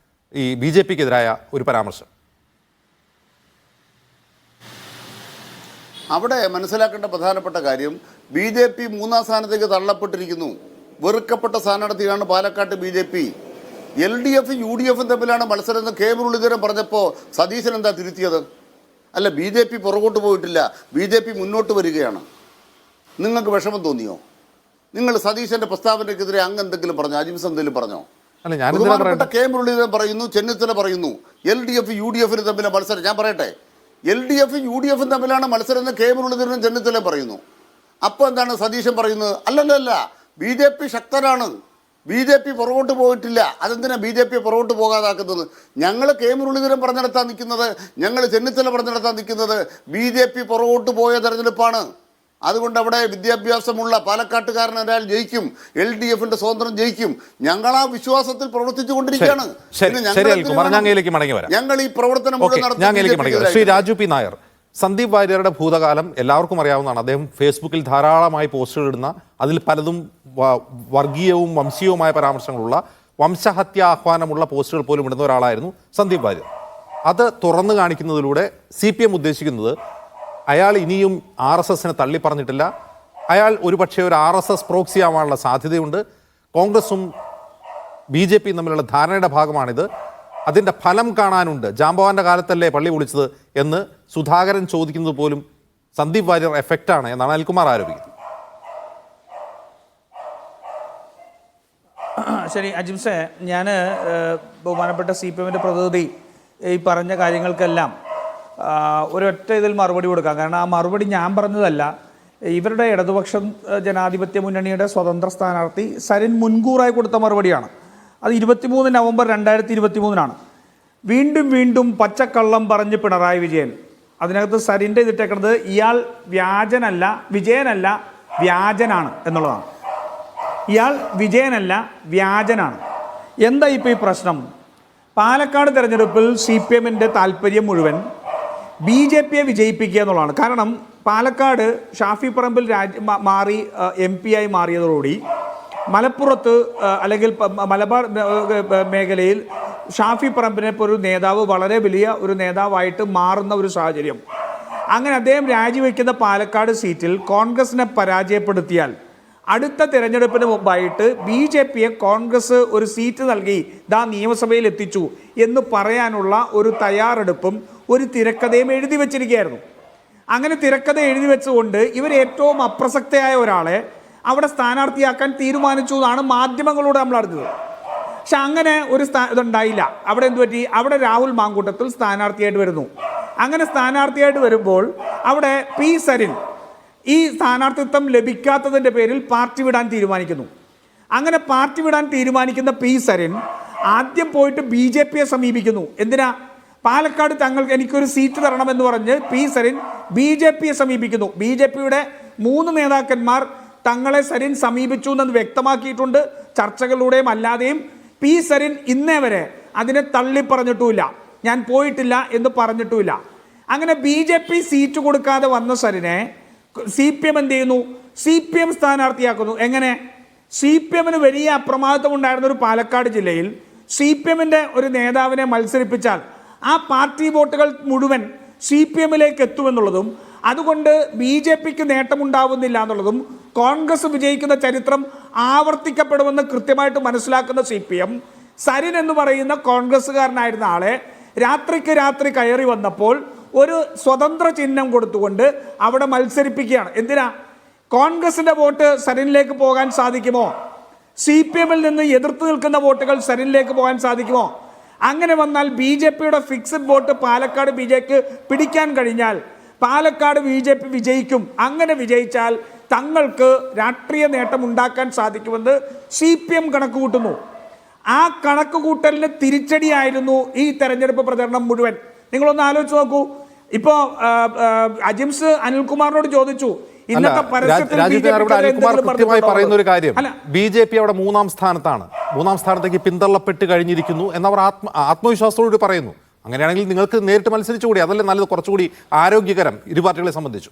ഈ BJPക്കെതിരായ ഒരു പരാമർശം. അവിടെ മനസ്സിലാക്കേണ്ട പ്രധാനപ്പെട്ട കാര്യം, BJP 3-ാം സ്ഥാനത്തേക്ക് തള്ളപ്പെട്ടിരിക്കുന്നു. വെറുക്കപ്പെട്ട സ്ഥാനാർത്ഥിയാണ് പാലക്കാട്ട് BJP. LDF UDF തമ്മിലാണ് മത്സരം എന്ന് കെ മുരളീധരൻ പറഞ്ഞപ്പോൾ സതീശൻ എന്താ തിരുത്തിയത്? അല്ല, BJP പുറകോട്ട് പോയിട്ടില്ല, BJP മുന്നോട്ട് വരികയാണ്. നിങ്ങൾക്ക് വിഷമം തോന്നിയോ? നിങ്ങൾ സതീശന്റെ പ്രസ്താവനയ്ക്കെതിരെ എന്തെങ്കിലും പറഞ്ഞോ? അജിംസ് എന്തെങ്കിലും പറഞ്ഞോ? ബഹുമാനപ്പെട്ട കെ മുരളീധരൻ പറയുന്നു, ചെന്നിത്തല പറയുന്നു, LDF UDF തമ്മിലെ മത്സരം. ഞാൻ പറയട്ടെ, LDF UDF തമ്മിലാണ് മത്സരം എന്ന് കെ മുരളീധരനും ചെന്നിത്തല പറയുന്നു. അപ്പോൾ എന്താണ് സതീശൻ പറയുന്നത്? അല്ലല്ല, BJP ശക്തരാണ്, BJP പുറകോട്ട് പോയിട്ടില്ല. അതെന്തിനാ BJP പുറകോട്ട് പോകാതാക്കുന്നത്? ഞങ്ങൾ കെ മുരളീധരൻ പറഞ്ഞിടത്താൻ നിൽക്കുന്നത്, ഞങ്ങൾ ചെന്നിത്തല പറഞ്ഞിടത്താൻ നിൽക്കുന്നത് BJP പുറകോട്ട് പോയ തെരഞ്ഞെടുപ്പാണ്. അതുകൊണ്ട് അവിടെ വിദ്യാഭ്യാസമുള്ള പാലക്കാട്ടുകാരൻ ഒരാൾ ജയിക്കും, LDFന്റെ സ്വതന്ത്രം ജയിക്കും. ഞങ്ങൾ ആ വിശ്വാസത്തിൽ പ്രവർത്തിച്ചു കൊണ്ടിരിക്കുകയാണ്. ഞങ്ങൾ ഈ പ്രവർത്തനം ശ്രീ രാജു പി നായർ, സന്ദീപ് വാര്യരുടെ ഭൂതകാലം എല്ലാവർക്കും അറിയാവുന്നതാണ്. അദ്ദേഹം ഫേസ്ബുക്കിൽ ധാരാളമായി പോസ്റ്റുകൾ ഇടുന്ന, അതിൽ പലതും വർഗീയവും വംശീയവുമായ പരാമർശങ്ങളുള്ള, വംശഹത്യ ആഹ്വാനമുള്ള പോസ്റ്റുകൾ പോലും ഇടുന്ന ഒരാളായിരുന്നു സന്ദീപ് വാര്യർ. അത് തുറന്നു കാണിക്കുന്നതിലൂടെ CPM ഉദ്ദേശിക്കുന്നത് അയാൾ ഇനിയും RSSനെ തള്ളി പറഞ്ഞിട്ടില്ല. അയാൾ ഒരുപക്ഷെ ഒരു RSS പ്രോക്സി ആവാനുള്ള സാധ്യതയുണ്ട്. കോൺഗ്രസും BJPയും തമ്മിലുള്ള ധാരണയുടെ ഭാഗമാണിത്. അതിൻ്റെ ഫലം കാണാനുണ്ട്. ജാംബവാന്റെ കാലത്തല്ലേ പള്ളി പൊളിച്ചത് എന്ന് സുധാകരൻ ചോദിക്കുന്നത് പോലും സന്ദീപ് വാര്യർ എഫക്റ്റാണ് എന്നാണ് അനിൽകുമാർ ആരോപിക്കുന്നത്. ശരി അജിംസെ, ഞാൻ ബഹുമാനപ്പെട്ട CPMന്റെ പ്രതിനിധി ഈ പറഞ്ഞ കാര്യങ്ങൾക്കെല്ലാം ഒരൊറ്റ ഇതിൽ മറുപടി കൊടുക്കാം. കാരണം ആ മറുപടി ഞാൻ പറഞ്ഞതല്ല, ഇവരുടെ ഇടതുപക്ഷം ജനാധിപത്യ മുന്നണിയുടെ സ്വതന്ത്ര സ്ഥാനാർത്ഥി സരിൻ മുൻകൂറായി കൊടുത്ത മറുപടിയാണ്. അത് 23 നവംബർ 2023 വീണ്ടും വീണ്ടും പച്ചക്കള്ളം പറഞ്ഞ് പിണറായി വിജയൻ. അതിനകത്ത് സരിൻ്റെ ഇതിട്ടേക്കുന്നത് ഇയാൾ വിജയനല്ല വ്യാജനാണ് എന്നുള്ളതാണ്. ഇയാൾ വിജയനല്ല വ്യാജനാണ്. എന്താ ഇപ്പോൾ ഈ പ്രശ്നം? പാലക്കാട് തെരഞ്ഞെടുപ്പിൽ CPMന്റെ താല്പര്യം മുഴുവൻ BJPയെ വിജയിപ്പിക്കുക എന്നുള്ളതാണ്. കാരണം പാലക്കാട് ഷാഫി പറമ്പിൽ മാറി MP ആയി മാറിയതോടുകൂടി മലപ്പുറത്ത് അല്ലെങ്കിൽ മലബാർ മേഖലയിൽ ഷാഫി പറമ്പിനെ ഇപ്പോൾ ഒരു നേതാവ് വളരെ വലിയ ഒരു നേതാവായിട്ട് മാറുന്ന ഒരു സാഹചര്യം. അങ്ങനെ അദ്ദേഹം രാജിവെക്കുന്ന പാലക്കാട് സീറ്റിൽ കോൺഗ്രസിനെ പരാജയപ്പെടുത്തിയാൽ അടുത്ത തിരഞ്ഞെടുപ്പിന് മുമ്പായിട്ട് BJPയെ കോൺഗ്രസ് ഒരു സീറ്റ് നൽകി നിയമസഭയിൽ എത്തിച്ചു എന്ന് പറയാനുള്ള ഒരു തയ്യാറെടുപ്പും ഒരു തിരക്കഥയും എഴുതി വെച്ചിരിക്കുകയായിരുന്നു. അങ്ങനെ തിരക്കഥ എഴുതി വെച്ചുകൊണ്ട് ഇവർ ഏറ്റവും അപ്രസക്തയായ ഒരാളെ അവിടെ സ്ഥാനാർത്ഥിയാക്കാൻ തീരുമാനിച്ചു എന്നാണ് മാധ്യമങ്ങളോട് നമ്മൾ അറിഞ്ഞത്. പക്ഷെ അങ്ങനെ ഒരു ഇതുണ്ടായില്ല. അവിടെ എന്ത് പറ്റി? അവിടെ രാഹുൽ മാങ്കൂട്ടത്തിൽ സ്ഥാനാർത്ഥിയായിട്ട് വരുന്നു. അങ്ങനെ സ്ഥാനാർത്ഥിയായിട്ട് വരുമ്പോൾ അവിടെ P സരിൻ ഈ സ്ഥാനാർത്ഥിത്വം ലഭിക്കാത്തതിൻ്റെ പേരിൽ പാർട്ടി വിടാൻ തീരുമാനിക്കുന്നു. അങ്ങനെ പാർട്ടി വിടാൻ തീരുമാനിക്കുന്ന P സരിൻ ആദ്യം പോയിട്ട് BJPയെ സമീപിക്കുന്നു. എന്തിനാ? പാലക്കാട് എനിക്കൊരു സീറ്റ് തരണമെന്ന് പറഞ്ഞ് P സരിൻ BJPയെ സമീപിക്കുന്നു. BJPയുടെ 3 നേതാക്കന്മാർ തങ്ങളെ സരിൻ സമീപിച്ചു എന്ന് വ്യക്തമാക്കിയിട്ടുണ്ട്. ചർച്ചകളിലൂടെയും അല്ലാതെയും P സരിൻ ഇന്നേ വരെ അതിനെ തള്ളി പറഞ്ഞിട്ടുമില്ല, ഞാൻ പോയിട്ടില്ല എന്ന് പറഞ്ഞിട്ടുമില്ല. അങ്ങനെ BJP സീറ്റ് കൊടുക്കാതെ വന്ന സരിനെ CPM എന്ത് ചെയ്യുന്നു? CPM സ്ഥാനാർത്ഥിയാക്കുന്നു. എങ്ങനെ? CPMന് വലിയ അപ്രമാദിത്വം ഉണ്ടായിരുന്ന ഒരു പാലക്കാട് ജില്ലയിൽ CPMന്റെ ഒരു നേതാവിനെ മത്സരിപ്പിച്ചാൽ ആ പാർട്ടി വോട്ടുകൾ മുഴുവൻ CPM-ലേക്ക് എത്തുമെന്നുള്ളതും അതുകൊണ്ട് BJP-ക്ക് നേട്ടമുണ്ടാവുന്നില്ല എന്നുള്ളതും കോൺഗ്രസ് വിജയിക്കുന്ന ചരിത്രം ആവർത്തിക്കപ്പെടുമെന്ന് കൃത്യമായിട്ട് മനസ്സിലാക്കുന്ന CPM സരിൻ എന്ന് പറയുന്ന കോൺഗ്രസ്സുകാരനായിരുന്ന ആളെ രാത്രിക്ക് രാത്രി കയറി വന്നപ്പോൾ ഒരു സ്വതന്ത്ര ചിഹ്നം കൊടുത്തുകൊണ്ട് അവിടെ മത്സരിപ്പിക്കുകയാണ്. എന്തിനാ? കോൺഗ്രസിന്റെ വോട്ട് സരിനിലേക്ക് പോകാൻ സാധിക്കുമോ? CPM-ൽ നിന്ന് എതിർത്ത് നിൽക്കുന്ന വോട്ടുകൾ സരിനിലേക്ക് പോകാൻ സാധിക്കുമോ? അങ്ങനെ വന്നാൽ BJP-യുടെ ഫിക്സഡ് വോട്ട് പാലക്കാട് BJP-ക്ക് പിടിക്കാൻ കഴിഞ്ഞാൽ പാലക്കാട് BJP വിജയിക്കും. അങ്ങനെ വിജയിച്ചാൽ തങ്ങൾക്ക് രാഷ്ട്രീയ നേട്ടം ഉണ്ടാക്കാൻ സാധിക്കുമെന്ന് CPM കണക്ക് കൂട്ടുന്നു. ആ കണക്ക് കൂട്ടലിന് തിരിച്ചടിയായിരുന്നു ഈ തെരഞ്ഞെടുപ്പ് പ്രചരണം മുഴുവൻ. നിങ്ങളൊന്ന് ആലോചിച്ച് നോക്കൂ. ഇപ്പോ അജിംസ് അനിൽകുമാറിനോട് ചോദിച്ചു, ഇന്നത്തെ കൃത്യമായി പറയുന്ന ഒരു കാര്യം, BJP അവിടെ 3-ാം സ്ഥാനത്താണ്, 3-ാം സ്ഥാനത്തേക്ക് പിന്തള്ളപ്പെട്ട് കഴിഞ്ഞിരിക്കുന്നു എന്നവർ ആത്മവിശ്വാസത്തോടുകൂടി പറയുന്നു. അങ്ങനെയാണെങ്കിൽ നിങ്ങൾക്ക് നേരിട്ട് മത്സരിച്ചുകൂടി, അതല്ലേ നല്ലത്, കുറച്ചുകൂടി ആരോഗ്യകരം ഇരു പാർട്ടികളെ സംബന്ധിച്ചു.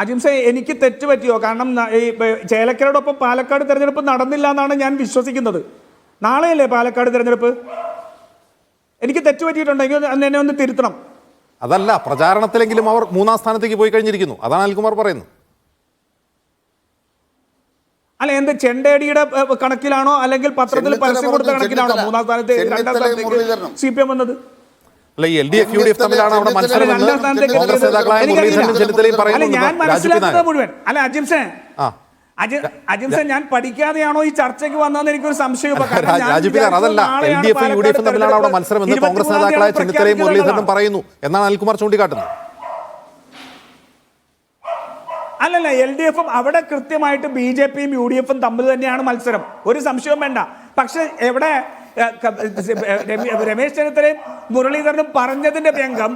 അജിംസെ, എനിക്ക് തെറ്റ് പറ്റിയോ? കാരണം ഈ ചേലക്കരയോടൊപ്പം പാലക്കാട് തെരഞ്ഞെടുപ്പ് നടന്നില്ല എന്നാണ് ഞാൻ വിശ്വസിക്കുന്നത്. നാളെയല്ലേ പാലക്കാട് തെരഞ്ഞെടുപ്പ്? എനിക്ക് തെറ്റ് പറ്റിയിട്ടുണ്ടെങ്കിൽ എന്നെ ഒന്ന് തിരുത്തണം. അതല്ല, പ്രചാരണത്തിലെങ്കിലും അവർ 3-ാം സ്ഥാനത്തേക്ക് പോയി കഴിഞ്ഞിരിക്കുന്നു, അതാണ് അനിൽകുമാർ പറയുന്നത്. അല്ല, എന്ത് ചെണ്ടേടിയുടെ കണക്കിലാണോ അല്ലെങ്കിൽ പത്രത്തിൽ പരസ്യം കൊടുത്ത കണക്കിലാണോ 3-ാം സ്ഥാനത്ത് 2-ാം സ്ഥാനത്തേക്ക് CPM വന്നത്? അല്ല, LDF UDF തമ്മിലാണ് അവിടെ മത്സരം കോൺഗ്രസ് നേതാക്കളായ മുരളീധരനും ചെന്നിത്തലയും പറയുന്നത്. അല്ല അജിംസെ, ഞാൻ പഠിക്കാതെയാണോ ഈ ചർച്ചയ്ക്ക് വന്നതെന്ന് എനിക്കൊരു സംശയം. അതല്ല, LDF UDF തമ്മിലാണ് അവിടെ മത്സരം എന്ന് കോൺഗ്രസ് നേതാക്കളായ ചെന്നിത്തലയും മുരളീധരനും പറയുന്നു എന്നാണ് അനിൽകുമാർ ചൂണ്ടിക്കാട്ടുന്നത്. അല്ലല്ല, LDF-ഉം അവിടെ കൃത്യമായിട്ട് BJP-യും UDF-ഉം തമ്മിൽ തന്നെയാണ് മത്സരം, ഒരു സംശയവും വേണ്ട. പക്ഷെ എവിടെ രമേശ് ചെന്നിത്തലയും മുരളീധരനും പറഞ്ഞതിന്റെ വ്യംഗം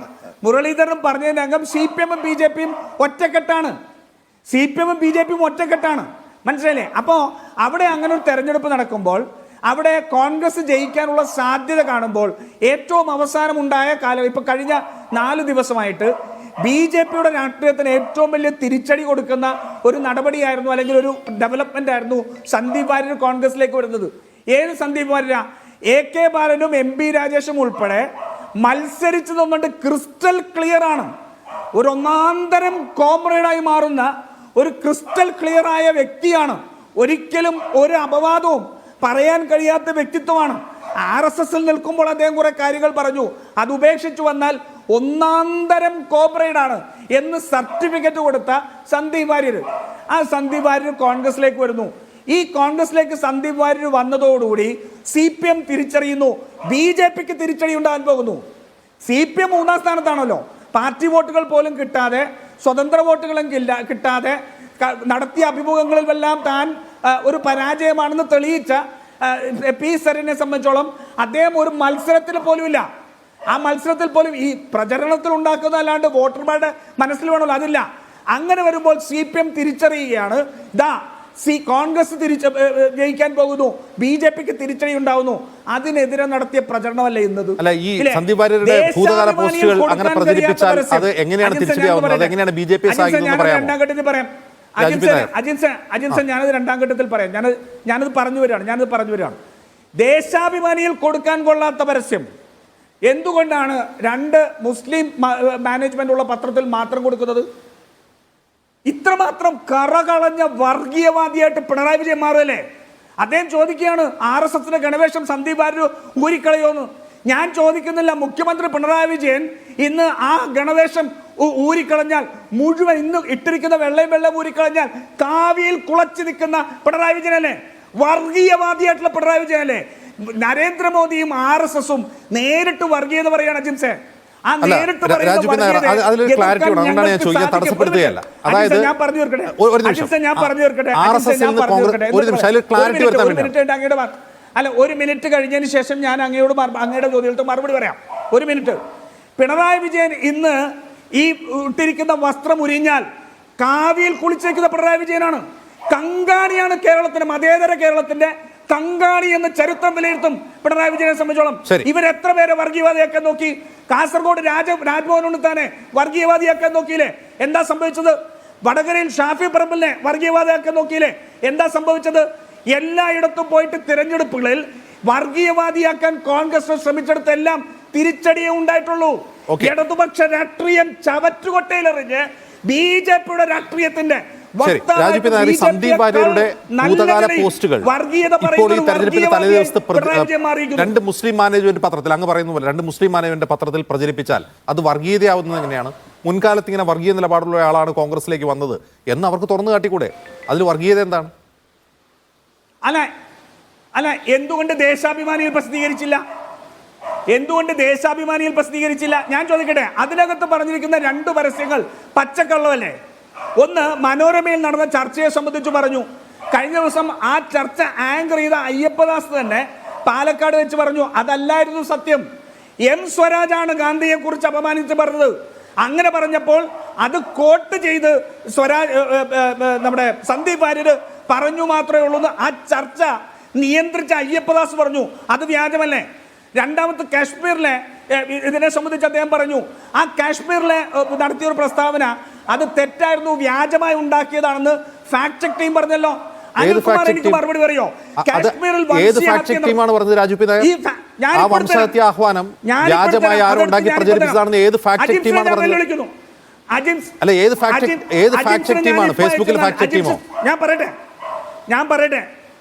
CPM-ഉം BJP-യും ഒറ്റക്കെട്ടാണ്. CPM-ഉം BJP-യും ഒറ്റക്കെട്ടാണ്, മനസ്സിലായില്ലേ? അപ്പോൾ അവിടെ അങ്ങനെ ഒരു തെരഞ്ഞെടുപ്പ് നടക്കുമ്പോൾ അവിടെ കോൺഗ്രസ് ജയിക്കാനുള്ള സാധ്യത കാണുമ്പോൾ ഏറ്റവും അവസാനം ഉണ്ടായ കാലം, ഇപ്പൊ കഴിഞ്ഞ 4 ദിവസമായിട്ട് BJP-യുടെ രാഷ്ട്രീയത്തിന് ഏറ്റവും വലിയ തിരിച്ചടി കൊടുക്കുന്ന ഒരു നടപടിയായിരുന്നു, അല്ലെങ്കിൽ ഒരു ഡെവലപ്മെന്റ് ആയിരുന്നു സന്ദീപ് വാര്യർ കോൺഗ്രസിലേക്ക് വരുന്നത്. ഏത് സന്ദീപ് വാര്യര? AK ബാലനും MP രാജേഷും ഉൾപ്പെടെ മത്സരിച്ചു നിന്നുകൊണ്ട് ക്രിസ്റ്റൽ ക്ലിയർ ആണ്. ഒരു ഒന്നാന്തരം കോമ്രേഡായി മാറുന്ന ഒരു ക്രിസ്റ്റൽ ക്ലിയർ ആയ വ്യക്തിയാണ്. ഒരിക്കലും ഒരു അപവാദവും പറയാൻ കഴിയാത്ത വ്യക്തിത്വമാണ്. RSS-ൽ നിൽക്കുമ്പോൾ അദ്ദേഹം കുറെ കാര്യങ്ങൾ പറഞ്ഞു, അത് ഉപേക്ഷിച്ചു വന്നാൽ ഒന്നാന്തരം കോമ്രേഡാണ് എന്ന് സർട്ടിഫിക്കറ്റ് കൊടുത്ത സന്ദീപ് വാര്യർ. ആ സന്ദീപ് വാര്യർ കോൺഗ്രസിലേക്ക് വരുന്നു. ഈ കോൺഗ്രസിലേക്ക് സന്ദീപ് വാര്യർ വന്നതോടുകൂടി CPM തിരിച്ചറിയുന്നു, BJP-ക്ക് തിരിച്ചടി ഉണ്ടാകാൻ പോകുന്നു. CPM 3-ാം സ്ഥാനത്താണല്ലോ, പാർട്ടി വോട്ടുകൾ പോലും കിട്ടാതെ, സ്വതന്ത്ര വോട്ടുകളും കിട്ടാതെ നടത്തിയ അഭിമുഖങ്ങളിലെല്ലാം താൻ ഒരു പരാജയമാണെന്ന് തെളിയിച്ച P. സരിനെ സംബന്ധിച്ചോളം അദ്ദേഹം ഒരു മത്സരത്തിൽ പോലുമില്ല. ആ മത്സരത്തിൽ പോലും ഈ പ്രചരണത്തിൽ ഉണ്ടാക്കുന്ന അല്ലാണ്ട് വോട്ടർമാരുടെ മനസ്സിൽ വേണമല്ലോ, അതില്ല. അങ്ങനെ വരുമ്പോൾ CPM തിരിച്ചറിയുകയാണ്, കോൺഗ്രസ് ജയിക്കാൻ പോകുന്നു, BJP-ക്ക് തിരിച്ചടി ഉണ്ടാവുന്നു. അതിനെതിരെ നടത്തിയ പ്രചരണമല്ലേ ഇന്നത്? അല്ല, ഈ സന്ദീപ് വാര്യരുടെ ഭൂതകാല പോസ്റ്റുകൾ അങ്ങനെ പ്രചരിപ്പിച്ചാൽ അത് എങ്ങനെയാണ് തിരിച്ചടിയാവുന്നത്? അതെങ്ങനെയാണ് BJP സഹായിക്കുന്നത് പറയാമോ? രണ്ടാം ഘട്ടത്തിൽ പറയാം അജിൻസൻ, ഞാനത് രണ്ടാം ഘട്ടത്തിൽ പറയാം. ഞാനത് പറഞ്ഞു വരികയാണ്. ദേശാഭിമാനിയിൽ കൊടുക്കാൻ കൊള്ളാത്ത പരസ്യം എന്തുകൊണ്ടാണ് 2 മുസ്ലിം മാനേജ്മെന്റ് ഉള്ള പത്രത്തിൽ മാത്രം കൊടുക്കുന്നത്? ഇത്രമാത്രം കറകളഞ്ഞ വർഗീയവാദിയായിട്ട് പിണറായി വിജയൻ മാറുകയല്ലേ? അദ്ദേഹം ചോദിക്കുകയാണ്, RSS-ന്റെ ഗണവേഷം സന്ദീപ് വാര്യർ ഊരിക്കളയോന്ന്. ഞാൻ ചോദിക്കുന്നില്ല, മുഖ്യമന്ത്രി പിണറായി വിജയൻ ഇന്ന് ആ ഗണവേഷം ഊരിക്കളഞ്ഞാൽ മുഴുവൻ, ഇന്ന് ഇട്ടിരിക്കുന്ന വെള്ളം ഊരിക്കളഞ്ഞാൽ കാവിയിൽ കുളച്ചു നിൽക്കുന്ന പിണറായി വിജയനല്ലേ? വർഗീയവാദിയായിട്ടുള്ള പിണറായി വിജയനല്ലേ? നരേന്ദ്രമോദിയും RSS-ഉം നേരിട്ട് വർഗീയത പറയാണ് അജിംസെ. അതിലൊരു ക്ലാരിറ്റി വേണം, അതുകൊണ്ടാണ് ഞാൻ ചോദിക്കാൻ തടസ്സപ്പെടുത്തുകയല്ല. അതായത് ഒരു മിനിറ്റ് കഴിഞ്ഞതിന് ശേഷം ഞാൻ അങ്ങയുടെ ചോദ്യങ്ങൾക്ക് മറുപടി പറയാം. ഒരു മിനിറ്റ്. പിണറായി വിജയൻ ഇന്ന് ഈ ഇട്ടിരിക്കുന്ന വസ്ത്രം ഉരിഞ്ഞാൽ കാവിയിൽ കുളിച്ചേക്കുന്ന പിണറായി വിജയനാണ്. കങ്കാണിയാണ് കേരളത്തിന്റെ, മതേതര കേരളത്തിന്റെ കങ്കാണി എന്ന് ചരിത്രം വിലയിരുത്തും പിണറായി വിജയനെ സംബന്ധിച്ചോളം. ഇവരെത്ര പേരെ വർഗീയവാദിയാക്കാൻ നോക്കി? കാസർഗോഡ് രാജ്ഭവൻ ഉണ്ണിത്താനെ വർഗീയവാദിയാക്കാൻ നോക്കിയില്ലേ? എന്താ സംഭവിച്ചത്? വടകരയിൽ ഷാഫി പറമ്പിലിനെ വർഗീയവാദിയാക്കാൻ നോക്കിയില്ലേ? എന്താ സംഭവിച്ചത്? എല്ലായിടത്തും പോയിട്ട് തിരഞ്ഞെടുപ്പുകളിൽ വർഗീയവാദിയാക്കാൻ കോൺഗ്രസ് ശ്രമിച്ചെടുത്തെല്ലാം തിരിച്ചടിയേ ഉണ്ടായിട്ടുള്ളൂ. ഇടതുപക്ഷ രാഷ്ട്രീയം ചവറ്റുകൊട്ടയിലെറിഞ്ഞ് BJP-യുടെ രാഷ്ട്രീയത്തിന്റെ സന്ദീപ് വാര്യരുടെ ഭൂതകാല പോസ്റ്റുകൾ ഇപ്പോൾ ഈ തെരഞ്ഞെടുപ്പിന്റെ തലേദിവസത്തെ രണ്ട് മുസ്ലിം മാനേജ്മെന്റ് പത്രത്തിൽ അങ്ങ് പറയുന്ന പോലെ രണ്ട് മുസ്ലിം മാനേജ്മെന്റ് പത്രത്തിൽ പ്രചരിപ്പിച്ചാൽ അത് വർഗീയതയാവുന്നത് എങ്ങനെയാണ്? മുൻകാലത്ത് ഇങ്ങനെ വർഗീയ നിലപാടുള്ള ആളാണ് കോൺഗ്രസിലേക്ക് വന്നത് എന്ന് അവർക്ക് തുറന്നു കാട്ടിക്കൂടെ? അതിൽ വർഗീയത എന്താണ്? അല്ല എന്തുകൊണ്ട് ദേശാഭിമാനിയിൽ പ്രസിദ്ധീകരിച്ചില്ല? ഞാൻ ചോദിക്കട്ടെ, അതിനകത്ത് പറഞ്ഞിരിക്കുന്ന 2 പരസ്യങ്ങൾ പച്ചക്കള്ളമല്ലേ? ഒന്ന്, മനോരമയിൽ നടന്ന ചർച്ചയെ സംബന്ധിച്ച് പറഞ്ഞു. കഴിഞ്ഞ ദിവസം ആ ചർച്ച ആങ്കർ ചെയ്ത അയ്യപ്പദാസ് തന്നെ പാലക്കാട് വെച്ച് പറഞ്ഞു അതല്ലായിരുന്നു സത്യം. M സ്വരാജാണ് ഗാന്ധിയെ കുറിച്ച് അപമാനിച്ച് പറഞ്ഞത്. അങ്ങനെ പറഞ്ഞപ്പോൾ അത് കോട്ട് ചെയ്ത് നമ്മുടെ സന്ദീപ് വാര്യർ പറഞ്ഞു മാത്രമേ ഉള്ളൂ എന്ന് ആ ചർച്ച നിയന്ത്രിച്ച അയ്യപ്പദാസ് പറഞ്ഞു. അത് വ്യാജമല്ലേ? രണ്ടാമത്തെ കാശ്മീരിലെ ഇതിനെ സംബന്ധിച്ച് അദ്ദേഹം പറഞ്ഞു ആ കാശ്മീരിലെ നടത്തിയൊരു പ്രസ്താവന അത് തെറ്റായിരുന്നു, വ്യാജമായി ഉണ്ടാക്കിയതാണെന്ന് ഫാക്ട് ചെക്ക് ടീം പറഞ്ഞല്ലോ. അനിൽകുമാർ എനിക്ക് മറുപടി പറയോ? കാശ്മീരിൽ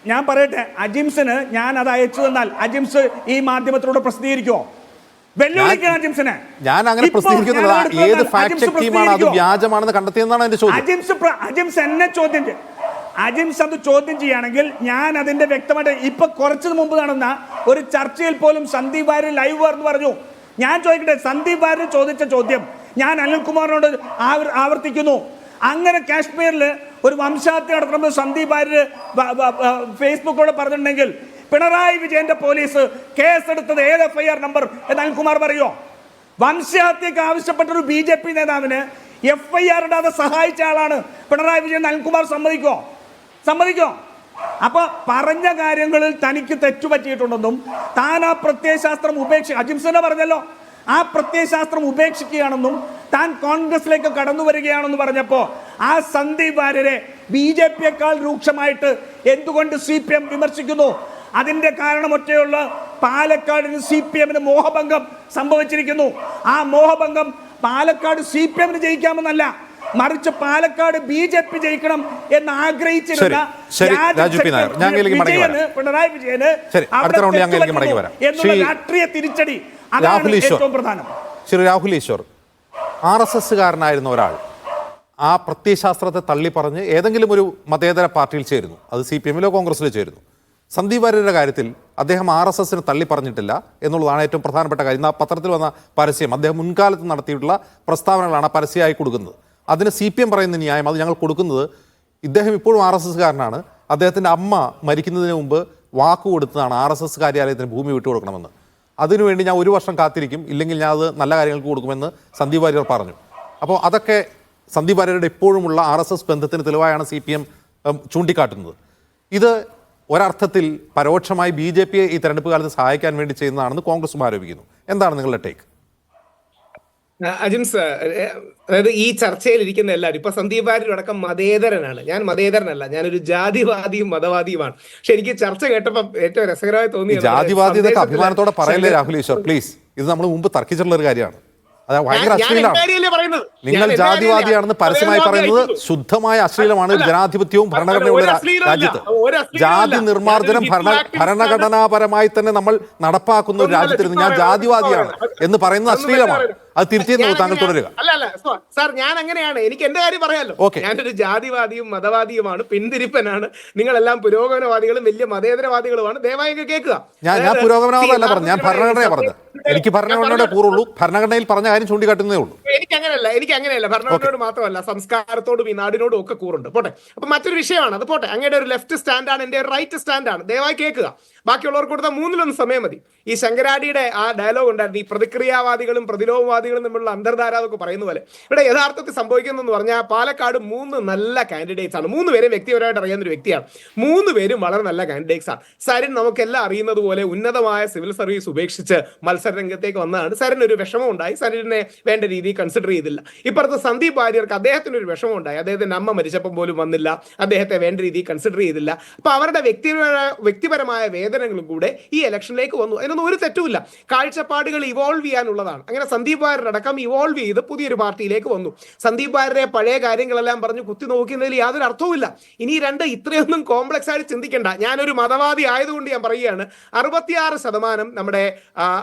ഞാൻ പറയട്ടെ അജിംസിന് ഞാൻ അത് അയച്ചു തന്നാൽ അജിംസ് ഈ മാധ്യമത്തിലൂടെ പ്രസിദ്ധീകരിക്കുമോ? വെല്ലുവിളിക്കുക അജിംസിനെ. ഞാൻ അങ്ങനെ പ്രസിദ്ധീകരിക്കുന്നില്ല. ഏത് ഫാക്ട് ചെക്ക് ടീമാണ് അത് വ്യാജമാണെന്ന് കണ്ടെത്തിയെന്നാണ് എന്റെ ചോദ്യം. അജിംസ് എന്നെ അജിംസ് അത് ചോദ്യം ചെയ്യുകയാണെങ്കിൽ ഞാൻ അതിന്റെ വ്യക്തമായിട്ട് ഇപ്പൊ കുറച്ചു മുമ്പ് നടന്ന ഒരു ചർച്ചയിൽ പോലും സന്ദീപ് വാര്യർ ലൈവ് എന്ന് പറഞ്ഞു. ഞാൻ ചോദിക്കട്ടെ, സന്ദീപ് വാര്യർ ചോദിച്ച ചോദ്യം ഞാൻ അനിൽകുമാറിനോട് ആവർത്തിക്കുന്നു. അങ്ങനെ കാശ്മീരിൽ ഒരു വംശഹത്യ നടത്തുമ്പോൾ സന്ദീപ് വാര്യർ ഫേസ്ബുക്കിലൂടെ പറഞ്ഞിട്ടുണ്ടെങ്കിൽ പിണറായി വിജയന്റെ പോലീസ് കേസെടുത്തത് ഏത് FIR നമ്പർ എന്ന് അനിൽകുമാർ പറയോ? വംശഹത്യക്ക് ആവശ്യപ്പെട്ട ഒരു BJP നേതാവിന് FIR ഇടാതെ സഹായിച്ച ആളാണ് പിണറായി വിജയൻ. അനിൽകുമാർ സമ്മതിക്കോ? അപ്പൊ പറഞ്ഞ കാര്യങ്ങളിൽ തനിക്ക് തെറ്റുപറ്റിയിട്ടുണ്ടെന്നും താൻ ആ പ്രത്യയശാസ്ത്രം അജിംസനെ പറഞ്ഞല്ലോ, ആ പ്രത്യയശാസ്ത്രം ഉപേക്ഷിക്കുകയാണെന്നും താൻ കോൺഗ്രസിലേക്ക് കടന്നു വരികയാണെന്ന് പറഞ്ഞപ്പോൾ ആ സന്ദീപ് വാര്യരെ BJP-യേക്കാൾ രൂക്ഷമായിട്ട് എന്തുകൊണ്ട് CPM വിമർശിക്കുന്നു? അതിന്റെ കാരണം ഒറ്റയുള്ള പാലക്കാടിന് CPM-ന് മോഹഭംഗം സംഭവിച്ചിരിക്കുന്നു. ആ മോഹഭംഗം പാലക്കാട് CPM-ന് ജയിക്കാമെന്നല്ല, മറിച്ച് പാലക്കാട് BJP ജയിക്കണം എന്ന് ആഗ്രഹിച്ചിരുന്ന പിണറായി വിജയന് എന്നുള്ള രാഷ്ട്രീയ തിരിച്ചടി അതാണ് ഏറ്റവും പ്രധാനം. ശ്രീ രാഹുൽ ഈശ്വർ, RSS-കാരനായിരുന്ന ഒരാൾ ആ പ്രത്യയശാസ്ത്രത്തെ തള്ളിപ്പറഞ്ഞ് ഏതെങ്കിലും ഒരു മതേതര പാർട്ടിയിൽ ചേരുന്നു, അത് CPM-ലോ കോൺഗ്രസിലോ ചേരുന്നു. സന്ദീപ് വാര്യരുടെ കാര്യത്തിൽ അദ്ദേഹം RSS-നെ തള്ളിപ്പറഞ്ഞിട്ടില്ല എന്നുള്ളതാണ് ഏറ്റവും പ്രധാനപ്പെട്ട കാര്യം. ആ പത്രത്തിൽ വന്ന പരസ്യം അദ്ദേഹം മുൻകാലത്ത് നടത്തിയിട്ടുള്ള പ്രസ്താവനകളാണ് പരസ്യമായി കൊടുക്കുന്നത്. അതിന് CPM പറയുന്ന ന്യായം അത് ഞങ്ങൾ കൊടുക്കുന്നത് ഇദ്ദേഹം ഇപ്പോഴും RSS-കാരനാണ്, അദ്ദേഹത്തിൻ്റെ അമ്മ മരിക്കുന്നതിന് മുമ്പ് വാക്ക് കൊടുത്തതാണ് RSS കാര്യാലയത്തിന് ഭൂമി വിട്ടുകൊടുക്കണമെന്ന്. അതിനുവേണ്ടി ഞാൻ 1 വർഷം കാത്തിരിക്കും, ഇല്ലെങ്കിൽ ഞാൻ അത് നല്ല കാര്യങ്ങൾക്ക് കൊടുക്കുമെന്ന് സന്ദീപ് വാര്യർ പറഞ്ഞു. അപ്പോൾ അതൊക്കെ സന്ദീപ് വാര്യരുടെ ഇപ്പോഴുമുള്ള RSS ബന്ധത്തിന് തെളിവായാണ് CPM ചൂണ്ടിക്കാട്ടുന്നത്. ഇത് ഒരർത്ഥത്തിൽ പരോക്ഷമായി BJP-യെ ഈ തെരഞ്ഞെടുപ്പ് കാലത്ത് സഹായിക്കാൻ വേണ്ടി ചെയ്യുന്നതാണെന്ന് കോൺഗ്രസും ആരോപിക്കുന്നു. എന്താണ് നിങ്ങളുടെ ടേക്ക്? അജിംസ്, അതായത് ഈ ചർച്ചയിൽ ഇരിക്കുന്ന എല്ലാവരും ഇപ്പൊ സന്ദീപ് വാര്യർ അടക്കം മതേതരനാണ്. ഞാൻ മതേതരനല്ല, ഞാനൊരു ജാതിവാദിയും മതവാദിയുമാണ്. പക്ഷെ എനിക്ക് ചർച്ച കേട്ടപ്പോൾ ഏറ്റവും രസകരമായി തോന്നി ജാതിവാദി എന്നൊക്കെ അഭിമാനത്തോടെ പറയല്ലേ രാഹുൽ ഈശ്വർ, പ്ലീസ്. ഇത് നമ്മൾ മുമ്പ് തർക്കിച്ചിട്ടുള്ള ഒരു കാര്യമാണ്. അത് ഭയങ്കര അശ്ലീലമാണ്. നിങ്ങൾ ജാതിവാദിയാണെന്ന് പരസ്യമായി പറയുന്നത് ശുദ്ധമായ അശ്ലീലമാണ്. ജനാധിപത്യവും ഭരണഘടനയുള്ള രാജ്യത്ത് ജാതി നിർമ്മാർജ്ജനം ഭരണഘടനാപരമായി തന്നെ നമ്മൾ നടപ്പാക്കുന്ന ഒരു രാജ്യത്തിരുന്ന് ഞാൻ ജാതിവാദിയാണ് എന്ന് പറയുന്നത് അശ്ലീലമാണ്. അത് തിരിച്ചു താങ്കൾ തുടരുക. അല്ല സാർ, ഞാൻ അങ്ങനെയാണ്, എനിക്ക് എന്റെ കാര്യം പറയാമല്ലോ. ഞാനൊരു ജാതിവാദിയും മതവാദിയുമാണ്, പിന്തിരിപ്പനാണ്. നിങ്ങളെല്ലാം പുരോഗമനവാദികളും വലിയ മതേതരവാദികളുമാണ്. ദയവായി കേൾക്കുക. ഞാൻ പുരോഗമനവാദമല്ല പറഞ്ഞു, ഞാൻ ഭരണഘടനയെ പറഞ്ഞു. എനിക്ക് ഭരണഘടനയുടെ കൂറുള്ളൂ, ഭരണഘടനയിൽ പറഞ്ഞ കാര്യം ചൂണ്ടിക്കാട്ടുന്നേ ഉള്ളൂ. എനിക്ക് അങ്ങനെയല്ല. ഭരണഘടനയോട് മാത്രമല്ല, സംസ്കാരത്തോടും ഈ നാടിനോടും ഒക്കെ കൂറുണ്ട്. പോട്ടെ, അപ്പൊ മറ്റൊരു വിഷയമാണ് അത്. പോട്ടെ, അങ്ങയുടെ ഒരു ലെഫ്റ്റ് സ്റ്റാൻഡാണ്, എന്റെ റൈറ്റ് സ്റ്റാൻഡാണ്. ദയവായി കേൾക്കുക. ബാക്കിയുള്ളവർക്ക് കൊടുത്ത 3-1 സമയം മതി. ഈ ശങ്കരാടിയുടെ ആ ഡയലോഗ് ഉണ്ടായിരുന്നു, ഈ പ്രതിക്രിയാവാദികളും പ്രതിലോമവാദികളും തമ്മിലുള്ള അന്തർധാര എന്നൊക്കെ പറയുന്ന പോലെ. ഇവിടെ യഥാർത്ഥത്തിൽ സംഭവിക്കുന്നതെന്ന് പറഞ്ഞാൽ പാലക്കാട് 3 നല്ല കാൻഡിഡേറ്റ്സ് ആണ്. 3 പേരും വ്യക്തിപരമായിട്ട് അറിയുന്ന ഒരു വ്യക്തിയാണ്. 3 പേരും വളരെ നല്ല കാൻഡിഡേറ്റ്സ് ആണ്. സരിൻ നമുക്കെല്ലാം അറിയുന്നത് പോലെ ഉന്നതമായ സിവിൽ സർവീസ് ഉപേക്ഷിച്ച് മത്സര രംഗത്തേക്ക് വന്നതാണ്. സരിന് ഒരു വിഷമം ഉണ്ടായി. സരിനെ വേണ്ട രീതിയിൽ കൺസിഡർ ചെയ്തില്ല. ഇപ്പുറത്ത് സന്ദീപ് വാര്യർക്ക് അദ്ദേഹത്തിന് ഒരു വിഷമം ഉണ്ടായി, അദ്ദേഹത്തിന്റെ അമ്മ മരിച്ചപ്പം പോലും വന്നില്ല, അദ്ദേഹത്തെ വേണ്ട രീതിയിൽ കൺസിഡർ ചെയ്തില്ല. അപ്പൊ അവരുടെ വ്യക്തിപരമായ വേദനകളും കൂടെ ഈ ഇലക്ഷനിലേക്ക് വന്നു. അതിനൊന്നും ഒരു തെറ്റുമില്ല, കാഴ്ചപ്പാടുകൾ ഇവോൾവ് ചെയ്യാനുള്ളതാണ്. അങ്ങനെ സന്ദീപ് വാര്യരടക്കം ഇവോൾവ് ചെയ്ത് പുതിയൊരു പാർട്ടിയിലേക്ക് വന്നു. സന്ദീപ് വാര്യരെ പഴയ കാര്യങ്ങളെല്ലാം പറഞ്ഞ് കുത്തി നോക്കുന്നതിൽ യാതൊരു അർത്ഥവുമില്ല. ഇനി ഇത്രയൊന്നും കോംപ്ലക്സ് ആയിട്ട് ചിന്തിക്കേണ്ട. ഞാനൊരു മതവാദി ആയതുകൊണ്ട് ഞാൻ പറയുകയാണ്, 66% നമ്മുടെ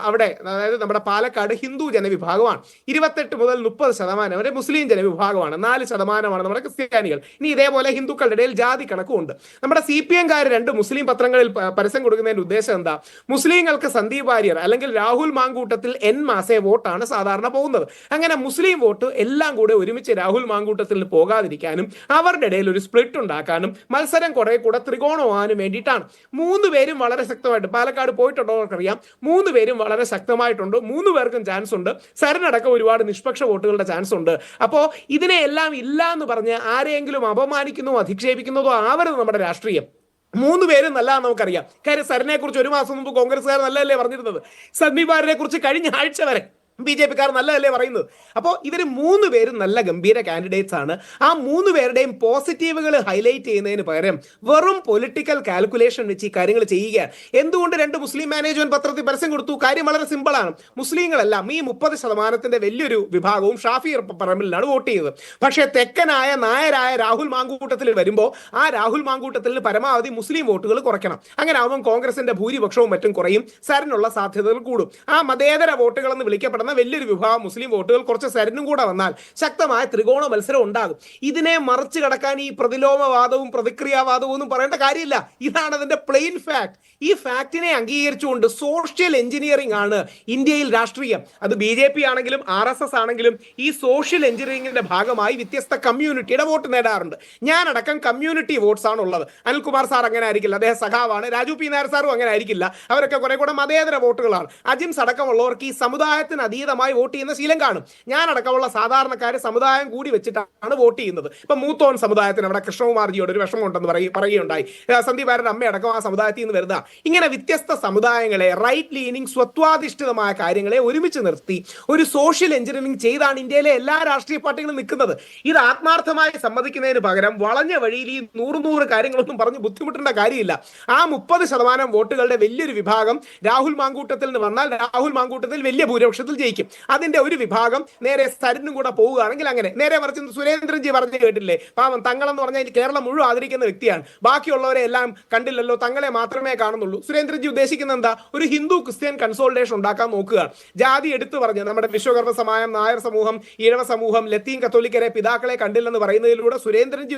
അവിടെ, അതായത് നമ്മുടെ പാലക്കാട് ഹിന്ദു ജനവിഭാഗമാണ്. 28 മുതൽ 30% വരെ മുസ്ലിം ജനവിഭാഗമാണ്. 4% നമ്മുടെ ക്രിസ്ത്യാനികൾ. ഇനി ഇതേപോലെ ഹിന്ദുക്കളുടെ ഇടയിൽ ജാതി കണക്കുമുണ്ട്. നമ്മുടെ CPM കാർ 2 മുസ്ലിം പത്രങ്ങളിൽ പരസ്യം കൊടുക്കുന്നതിന്റെ ഉദ്ദേശം എന്താ? മുസ്ലിങ്ങൾക്ക് സന്ദീപ് വാര്യർ അല്ലെങ്കിൽ രാഹുൽ മാങ്കൂട്ടത്തിൽ എൻ മാസേ വോട്ടാണ് സാധാരണ പോകുന്നത്. അങ്ങനെ മുസ്ലിം വോട്ട് എല്ലാം കൂടെ ഒരുമിച്ച് രാഹുൽ മാങ്കൂട്ടത്തിൽ പോകാതിരിക്കാനും അവരുടെ ഇടയിൽ ഒരു സ്പ്ലിറ്റ് ഉണ്ടാക്കാനും മത്സരം കുറെ കൂടെ ത്രികോണമാകാനും വേണ്ടിയിട്ടാണ്. 3 പേരും വളരെ ശക്തമായിട്ട്, പാലക്കാട് പോയിട്ടുള്ളവർക്കറിയാം, 3 പേരും വളരെ ശക്തമായിട്ടുണ്ട്. 3 പേർക്കും ചാൻസ് ഉണ്ട്. സരനടക്കം ഒരുപാട് നിഷ്പക്ഷ വോട്ടുകളുടെ ചാൻസ് ഉണ്ട്. അപ്പോൾ ഇതിനെല്ലാം ഇല്ല എന്ന് പറഞ്ഞ് ആരെയെങ്കിലും അപമാനിക്കുന്നതോ അധിക്ഷേപിക്കുന്നതോ ആവരുത് നമ്മുടെ രാഷ്ട്രീയം. 3 പേരും നല്ല നമുക്കറിയാം. കാര്യം സരനെ കുറിച്ച് 1 മാസം മുമ്പ് കോൺഗ്രസ്സുകാർ നല്ലതല്ലേ പറഞ്ഞിരുന്നത്? സന്ദീപ് വാര്യരെ കുറിച്ച് കഴിഞ്ഞ ആഴ്ച വരെ BJP-കാർ നല്ലതല്ലേ പറയുന്നത്? അപ്പോൾ ഇവർ 3 പേരും നല്ല ഗംഭീര കാൻഡിഡേറ്റ്സ് ആണ്. ആ 3 പേരുടെയും പോസിറ്റീവുകൾ ഹൈലൈറ്റ് ചെയ്യുന്നതിന് പകരം വെറും പൊളിറ്റിക്കൽ കാൽക്കുലേഷൻ വെച്ച് ഈ കാര്യങ്ങൾ ചെയ്യുകയാണ്. എന്തുകൊണ്ട് 2 മുസ്ലിം മാനേജ്മെന്റ് പത്രത്തിൽ പരസ്യം കൊടുത്തു? കാര്യം വളരെ സിമ്പിളാണ്. മുസ്ലിങ്ങളെല്ലാം ഈ 30% വലിയൊരു വിഭാഗവും ഷാഫി പറമ്പിലാണ് വോട്ട് ചെയ്തത്. പക്ഷേ തെക്കനായ നായരായ രാഹുൽ മാങ്കൂട്ടത്തിൽ വരുമ്പോൾ ആ രാഹുൽ മാങ്കൂട്ടത്തിൽ പരമാവധി മുസ്ലിം വോട്ടുകൾ കുറയ്ക്കണം. അങ്ങനെ ആവുമ്പോൾ കോൺഗ്രസിന്റെ ഭൂരിപക്ഷവും മറ്റും കുറയും, സരനുള്ള സാധ്യതകൾ കൂടും. ആ മതേതര വോട്ടുകൾ എന്ന് വിളിക്കപ്പെടുന്ന വലിയൊരു വിഭാഗം മുസ്ലിം വോട്ടുകൾ കുറച്ച് സരനും കൂടെ വന്നാൽ ശക്തമായ ത്രികോണ മത്സരം ഉണ്ടാകും. ഇതിനെ മറിച്ച് കടക്കാൻ ഈ പ്രതിലോമവാദവും പ്രതിക്രിയാവാദവും ഒന്നും പറയേണ്ട കാര്യമില്ല. ഇതാണ് അതിന്റെ പ്ലെയിൻ ഫാക്ട്. ഈ ഫാക്ടിനെ അംഗീകരിച്ചുകൊണ്ട് സോഷ്യൽ എഞ്ചിനീയറിംഗ് ആണ് ഇന്ത്യയിൽ രാഷ്ട്രീയം. അത് BJP ആണെങ്കിലും RSS ആണെങ്കിലും ഈ സോഷ്യൽ എഞ്ചിനീയറിംഗിന്റെ ഭാഗമായി വ്യത്യസ്ത കമ്മ്യൂണിറ്റിയുടെ വോട്ട് നേടാറുണ്ട്. ഞാനടക്കം കമ്മ്യൂണിറ്റി വോട്ട്സ് ആണ് ഉള്ളത്. അനിൽകുമാർ സാർ അങ്ങനെ ആയിരിക്കില്ല, അദ്ദേഹം സഖാവാണ്. രാജു P. നായർ സാറും അങ്ങനെ ആയിരിക്കില്ല, അവരൊക്കെ കുറെ കൂടെ മതേതര വോട്ടുകളാണ്. അജിംസ് അടക്കമുള്ളവർക്ക് ഈ സമുദായത്തിന് അതീതമായി വോട്ട് ചെയ്യുന്ന ശീലം കാണും. ഞാനടക്കമുള്ള സാധാരണക്കാരെ സമുദായം കൂടി വെച്ചിട്ടാണ് വോട്ട് ചെയ്യുന്നത്. ഇപ്പൊ മൂത്തോൺ സമുദായത്തിന് അവിടെ കൃഷ്ണകുമാർജിയോട് ഒരു വിഷമമുണ്ടെന്ന് പറയുകയുണ്ടായി. സന്ദീപ് വാര്യരുടെ അമ്മയടക്കം ആ സമുദായത്തിൽ നിന്ന് വരുന്ന. ഇങ്ങനെ വ്യത്യസ്ത സമുദായങ്ങളെ, റൈറ്റ് ലീനിങ് സ്വത്വാധിഷ്ഠിതമായ കാര്യങ്ങളെ ഒരുമിച്ച് നിർത്തി ഒരു സോഷ്യൽ എഞ്ചിനീയറിംഗ് ചെയ്താണ് ഇന്ത്യയിലെ എല്ലാ രാഷ്ട്രീയ പാർട്ടികളും നിൽക്കുന്നത്. ഇത് ആത്മാർത്ഥമായി സമ്മതിക്കുന്നതിന് പകരം വളഞ്ഞ വഴിയിൽ ഈ 100 കാര്യങ്ങളൊന്നും പറഞ്ഞ് ബുദ്ധിമുട്ടേണ്ട കാര്യമില്ല. ആ 30% വോട്ടുകളുടെ വലിയൊരു വിഭാഗം രാഹുൽ മാങ്കൂട്ടത്തിൽ നിന്ന് വന്നാൽ രാഹുൽ മാങ്കൂട്ടത്തിൽ വലിയ ഭൂരിപക്ഷത്തിൽ ജയിക്കും. അതിന്റെ ഒരു വിഭാഗം നേരെ സരനും കൂടെ പോവുകയാണെങ്കിൽ അങ്ങനെ. നേരെ മറിച്ച് സുരേന്ദ്രൻജി പറഞ്ഞു കേട്ടില്ലേ, പാവം തങ്ങളെന്ന് പറഞ്ഞാൽ കേരളം മുഴുവൻ ആദരിക്കുന്ന വ്യക്തിയാണ്, ബാക്കിയുള്ളവരെ എല്ലാം കണ്ടില്ലല്ലോ, തങ്ങളെ മാത്രമേ കാണുന്നുള്ളൂ. സുരേന്ദ്രൻജി ഉദ്ദേശിക്കുന്നത് എന്താ? ഒരു ഹിന്ദു ക്രിസ്ത്യൻ കൺസോൾട്ടേഷൻ ഉണ്ടാക്കാൻ നോക്കുകയാണ്. ജാതി എടുത്തു പറഞ്ഞ് നമ്മുടെ വിശ്വകർമ്മ സമാജം, നായർ സമൂഹം, ഈഴവ സമൂഹം, ലത്തീൻ കത്തോലിക്കരെ പിതാക്കളെ കണ്ടില്ലെന്ന് പറയുന്നതിലൂടെ സുരേന്ദ്രൻജി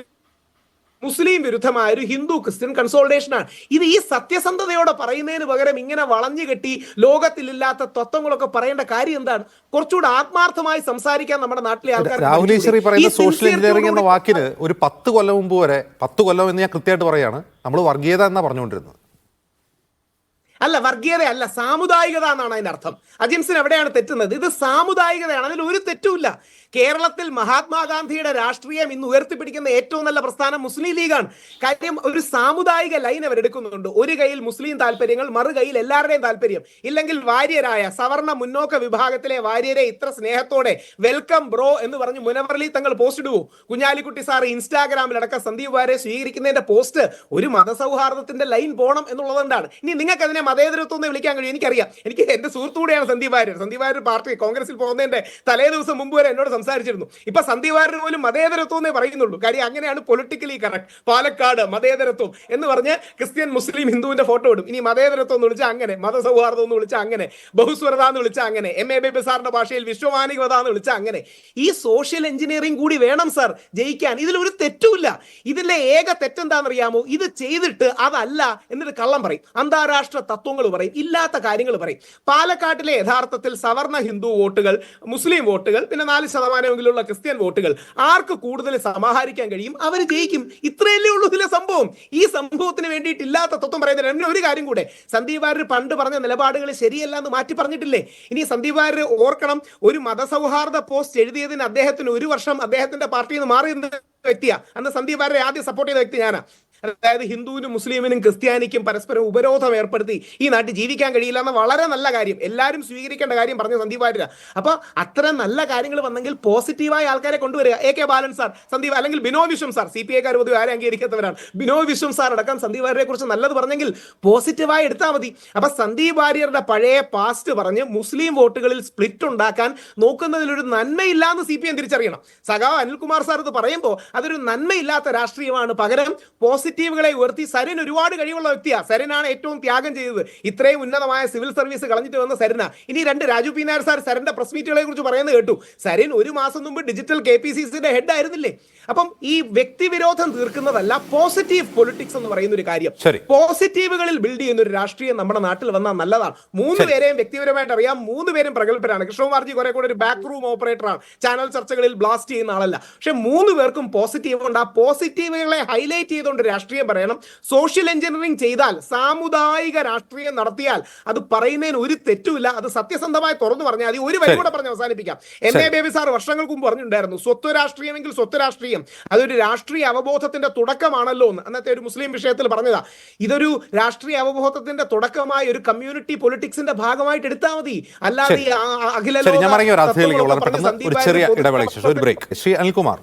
മുസ്ലിം വിരുദ്ധമായ ഒരു ഹിന്ദു ക്രിസ്ത്യൻ കൺസോൾട്ടേഷനാണ്. ഇത് ഈ സത്യസന്ധതയോടെ പറയുന്നതിന് പകരം ഇങ്ങനെ വളഞ്ഞു കെട്ടി ലോകത്തിലില്ലാത്ത തത്വങ്ങളൊക്കെ പറയേണ്ട കാര്യം എന്താണ്? കുറച്ചുകൂടെ ആത്മാർത്ഥമായി സംസാരിക്കാൻ നമ്മുടെ നാട്ടിലെ ആൾക്കാർ. രാഹുൽ ഈശ്വറി പറയുന്ന സോഷ്യൽ എഞ്ചിനീയറിംഗ് എന്ന വാക്കിന് ഒരു 10 കൊല്ലം മുമ്പ് വരെ, 10 കൊല്ലം എന്ന് ഞാൻ കൃത്യമായിട്ട് പറയാണ്, നമ്മൾ വർഗീയത എന്നാ പറഞ്ഞുകൊണ്ടിരുന്നത്. അല്ല, വർഗീയത അല്ല, സാമുദായികത എന്നാണ് അതിന്റെ അർത്ഥം. അജിംസിന് എവിടെയാണ് തെറ്റുന്നത്? ഇത് സാമുദായികതയാണ്, അതിൽ ഒരു തെറ്റുമില്ല. കേരളത്തിൽ മഹാത്മാഗാന്ധിയുടെ രാഷ്ട്രീയം ഇന്ന് ഉയർത്തിപ്പിടിക്കുന്ന ഏറ്റവും നല്ല പ്രസ്ഥാനം മുസ്ലിം ലീഗാണ്. കാര്യം ഒരു സാമുദായിക ലൈൻ അവരെടുക്കുന്നുണ്ട്. ഒരു കയ്യിൽ മുസ്ലിം താല്പര്യങ്ങൾ, മറു കയ്യിൽ എല്ലാവരുടെയും താല്പര്യം. ഇല്ലെങ്കിൽ വാര്യരായ സവർണ മുന്നോക്ക വിഭാഗത്തിലെ വാര്യരെ ഇത്ര സ്നേഹത്തോടെ വെൽക്കം ബ്രോ എന്ന് പറഞ്ഞ് മുനവർലി തങ്ങൾ പോസ്റ്റ് ഇടുവോ? കുഞ്ഞാലിക്കുട്ടി സാർ ഇൻസ്റ്റാഗ്രാമിലടക്കം സന്ദീപ് വാര്യരെ സ്വീകരിക്കുന്നതിന്റെ പോസ്റ്റ് ഒരു മതസൗഹാർദ്ദത്തിന്റെ ലൈൻ പോകണം എന്നുള്ളതുകൊണ്ടാണ്. ഇനി നിങ്ങൾക്ക് അതിനെ മതേതരത്വം എന്ന് വിളിക്കാൻ കഴിയും, എനിക്കറിയാം. എനിക്ക് എന്റെ സുഹൃത്തുകൂടെയാണ് സന്ദീപ് വാര്യർ. സന്ദീപ് വാര്യർ പാർട്ടി കോൺഗ്രസിൽ പോകുന്നതിന്റെ തലേ ദിവസം മുമ്പ് വരെ എന്നോട് സംസാരിച്ചിരുന്നു. ഇപ്പൊ സന്ദീപ് വാര്യർ പോലും മതേതരത്വം എന്നേ പറയുന്നുള്ളൂ. കാര്യം അങ്ങനെയാണ് പൊളിറ്റിക്കലി കറക്റ്റ്. പാലക്കാട് മതേതരത്വം എന്ന് പറഞ്ഞ് ക്രിസ്ത്യൻ മുസ്ലിം ഹിന്ദുവിന്റെ ഫോട്ടോ ഇടും. ഇനി മതേതരത്വം എന്ന് വിളിച്ചാൽ അങ്ങനെ, മതസൗഹാർദ്ദം എന്ന് വിളിച്ചാൽ അങ്ങനെ, ബഹുസ്വരത എന്ന് വിളിച്ചാൽ അങ്ങനെ, MA ബേബി സാറിന്റെ ഭാഷയിൽ വിശ്വമാനികത എന്ന് വിളിച്ചാൽ അങ്ങനെ. ഈ സോഷ്യൽ എഞ്ചിനീയറിംഗ് കൂടി വേണം സാർ ജയിക്കാൻ. ഇതിലൊരു തെറ്റുമില്ല. ഇതിലെ ഏക തെറ്റെന്താണെന്നറിയാമോ? ഇത് ചെയ്തിട്ട് അതല്ല എന്നിട്ട് കള്ളം പറയും, അന്താരാഷ്ട്ര തത്വങ്ങൾ പറയും, ഇല്ലാത്ത കാര്യങ്ങൾ പറയും. പാലക്കാട്ടിലെ യഥാർത്ഥത്തിൽ സവർണ ഹിന്ദു വോട്ടുകൾ, മുസ്ലിം വോട്ടുകൾ, പിന്നെ 4%-എങ്കിലുള്ള ക്രിസ്ത്യൻ വോട്ടുകൾ ആർക്ക് കൂടുതൽ സമാഹരിക്കാൻ കഴിയും അവർ ജയിക്കും. ഇത്രയല്ലേ ഉള്ളൂ ഇതിലെ സംഭവം. ഈ സംഭവത്തിന് വേണ്ടിയിട്ട് ഇല്ലാത്ത തത്വം പറയുന്നത്. ഒരു കാര്യം കൂടെ, സന്ദീപ് വാര്യർ പണ്ട് പറഞ്ഞ നിലപാടുകൾ ശരിയല്ല എന്ന് മാറ്റി പറഞ്ഞിട്ടില്ലേ? ഇനി സന്ദീപ് വാര്യർ ഓർക്കണം, ഒരു മതസൗഹാർദ്ദ പോസ്റ്റ് എഴുതിയതിന് അദ്ദേഹത്തിന് 1 വർഷം അദ്ദേഹത്തിന്റെ പാർട്ടിയിൽ നിന്ന് മാറി വ്യക്തിയാ. അന്ന് സന്ദീപ് വാര്യരെ ആദ്യം സപ്പോർട്ട് ചെയ്ത വ്യക്തി ഞാനാ. അതായത് ഹിന്ദുവിനും മുസ്ലിമിനും ക്രിസ്ത്യാനിക്കും പരസ്പരം ഉപരോധം ഏർപ്പെടുത്തി ഈ നാട്ടിൽ ജീവിക്കാൻ കഴിയില്ല എന്ന വളരെ നല്ല കാര്യം, എല്ലാവരും സ്വീകരിക്കേണ്ട കാര്യം പറഞ്ഞ സന്ദീപ് വാര്യര. അപ്പൊ അത്തരം നല്ല കാര്യങ്ങൾ വന്നെങ്കിൽ പോസിറ്റീവായ ആൾക്കാരെ കൊണ്ടുവരിക. AK ബാലൻ സാർ, സന്ദീപ്, അല്ലെങ്കിൽ ബിനോയ് വിശ്വം സാർ, CPI പൊതുവെ ആരും അംഗീകരിക്കാത്തവരാണ്, ബിനോയ് വിശ്വം സാർ അടക്കം സന്ദീപ് വാര്യരെ കുറിച്ച് നല്ലത് പറഞ്ഞെങ്കിൽ പോസിറ്റീവായി എടുത്താൽ മതി. അപ്പൊ സന്ദീപ് വാര്യരുടെ പഴയ പാസ്റ്റ് പറഞ്ഞ് മുസ്ലിം വോട്ടുകളിൽ സ്പ്ലിറ്റ് ഉണ്ടാക്കാൻ നോക്കുന്നതിലൊരു നന്മയില്ലാന്ന് CPM തിരിച്ചറിയണം. സഖാവ് അനിൽകുമാർ സാർ ഇത് പറയുമ്പോൾ അതൊരു നന്മയില്ലാത്ത രാഷ്ട്രീയമാണ്. പകരം പോസിറ്റീവുകളെ ഉയർത്തി. സരിൻ ഒരുപാട് കഴിവുള്ള വ്യക്തിയാണ്, സരിനാണ് ഏറ്റവും ത്യാഗം ചെയ്തത്. ഇത്രയും ഉന്നതമായ സിവിൽ സർവീസ് കളഞ്ഞിട്ട് വന്ന സരിന. ഇനി രാജു പി നായർ സാർ സരിന്റെ പ്രസ് മീറ്റുകളെ കുറിച്ച് പറയുന്നത് കേട്ടു. സരിൻ ഒരു മാസം മുമ്പ് ഡിജിറ്റൽ KPCCയുടെ ഹെഡ് ആയിരുന്നില്ലേ? അപ്പം ഈ വ്യക്തിവിരോധം തീർക്കുന്നതല്ല പോസിറ്റീവ് പൊളിറ്റിക്സ് എന്ന് പറയുന്ന ഒരു കാര്യം. പോസിറ്റീവുകളിൽ ബിൽഡ് ചെയ്യുന്ന ഒരു രാഷ്ട്രീയം നമ്മുടെ നാട്ടിൽ വന്നാൽ നല്ലതാണ്. 3 പേരെയും വ്യക്തിപരമായിട്ട് അറിയാം, 3 പേരും പ്രഗത്ഭരാണ്. കൃഷ്ണകുമാർജി കുറെ കൂടെ ഒരു ബാക്ക് റൂം ഓപ്പറേറ്ററാണ്, ചാനൽ ചർച്ചകളിൽ ബ്ലാസ്റ്റ് ചെയ്യുന്ന ആളല്ല. പക്ഷെ 3 പേർക്കും പോസിറ്റീവ് ഉണ്ട്. ആ പോസിറ്റീവുകളെ ഹൈലൈറ്റ് ചെയ്തുകൊണ്ട് രാഷ്ട്രീയം പറയണം. സോഷ്യൽ എഞ്ചിനീയറിംഗ് ചെയ്താൽ, സാമുദായിക രാഷ്ട്രീയം നടത്തിയാൽ അത് പറയുന്നതിന് ഒരു തെറ്റുമില്ല. അത് സത്യസന്ധമായി തുറന്നു പറഞ്ഞാൽ അത് ഒരു വരി കൂടെ പറഞ്ഞ് അവസാനിപ്പിക്കാം. NA ബേബി സാർ വർഷങ്ങൾക്ക് മുമ്പ് പറഞ്ഞിട്ടുണ്ടായിരുന്നു, സ്വത്ത് രാഷ്ട്രീയമെങ്കിൽ സ്വത്ത് രാഷ്ട്രീയം അതൊരു രാഷ്ട്രീയ അവബോധത്തിന്റെ തുടക്കമാണല്ലോ എന്ന്. അന്നത്തെ ഒരു മുസ്ലിം വിഷയത്തിൽ പറഞ്ഞതാ. ഇതൊരു രാഷ്ട്രീയ അവബോധത്തിന്റെ തുടക്കമായി ഒരു കമ്മ്യൂണിറ്റി പൊളിറ്റിക്സിന്റെ ഭാഗമായിട്ട് എടുത്താൽ മതി. അല്ലാതെ ശ്രീ അനിൽകുമാർ,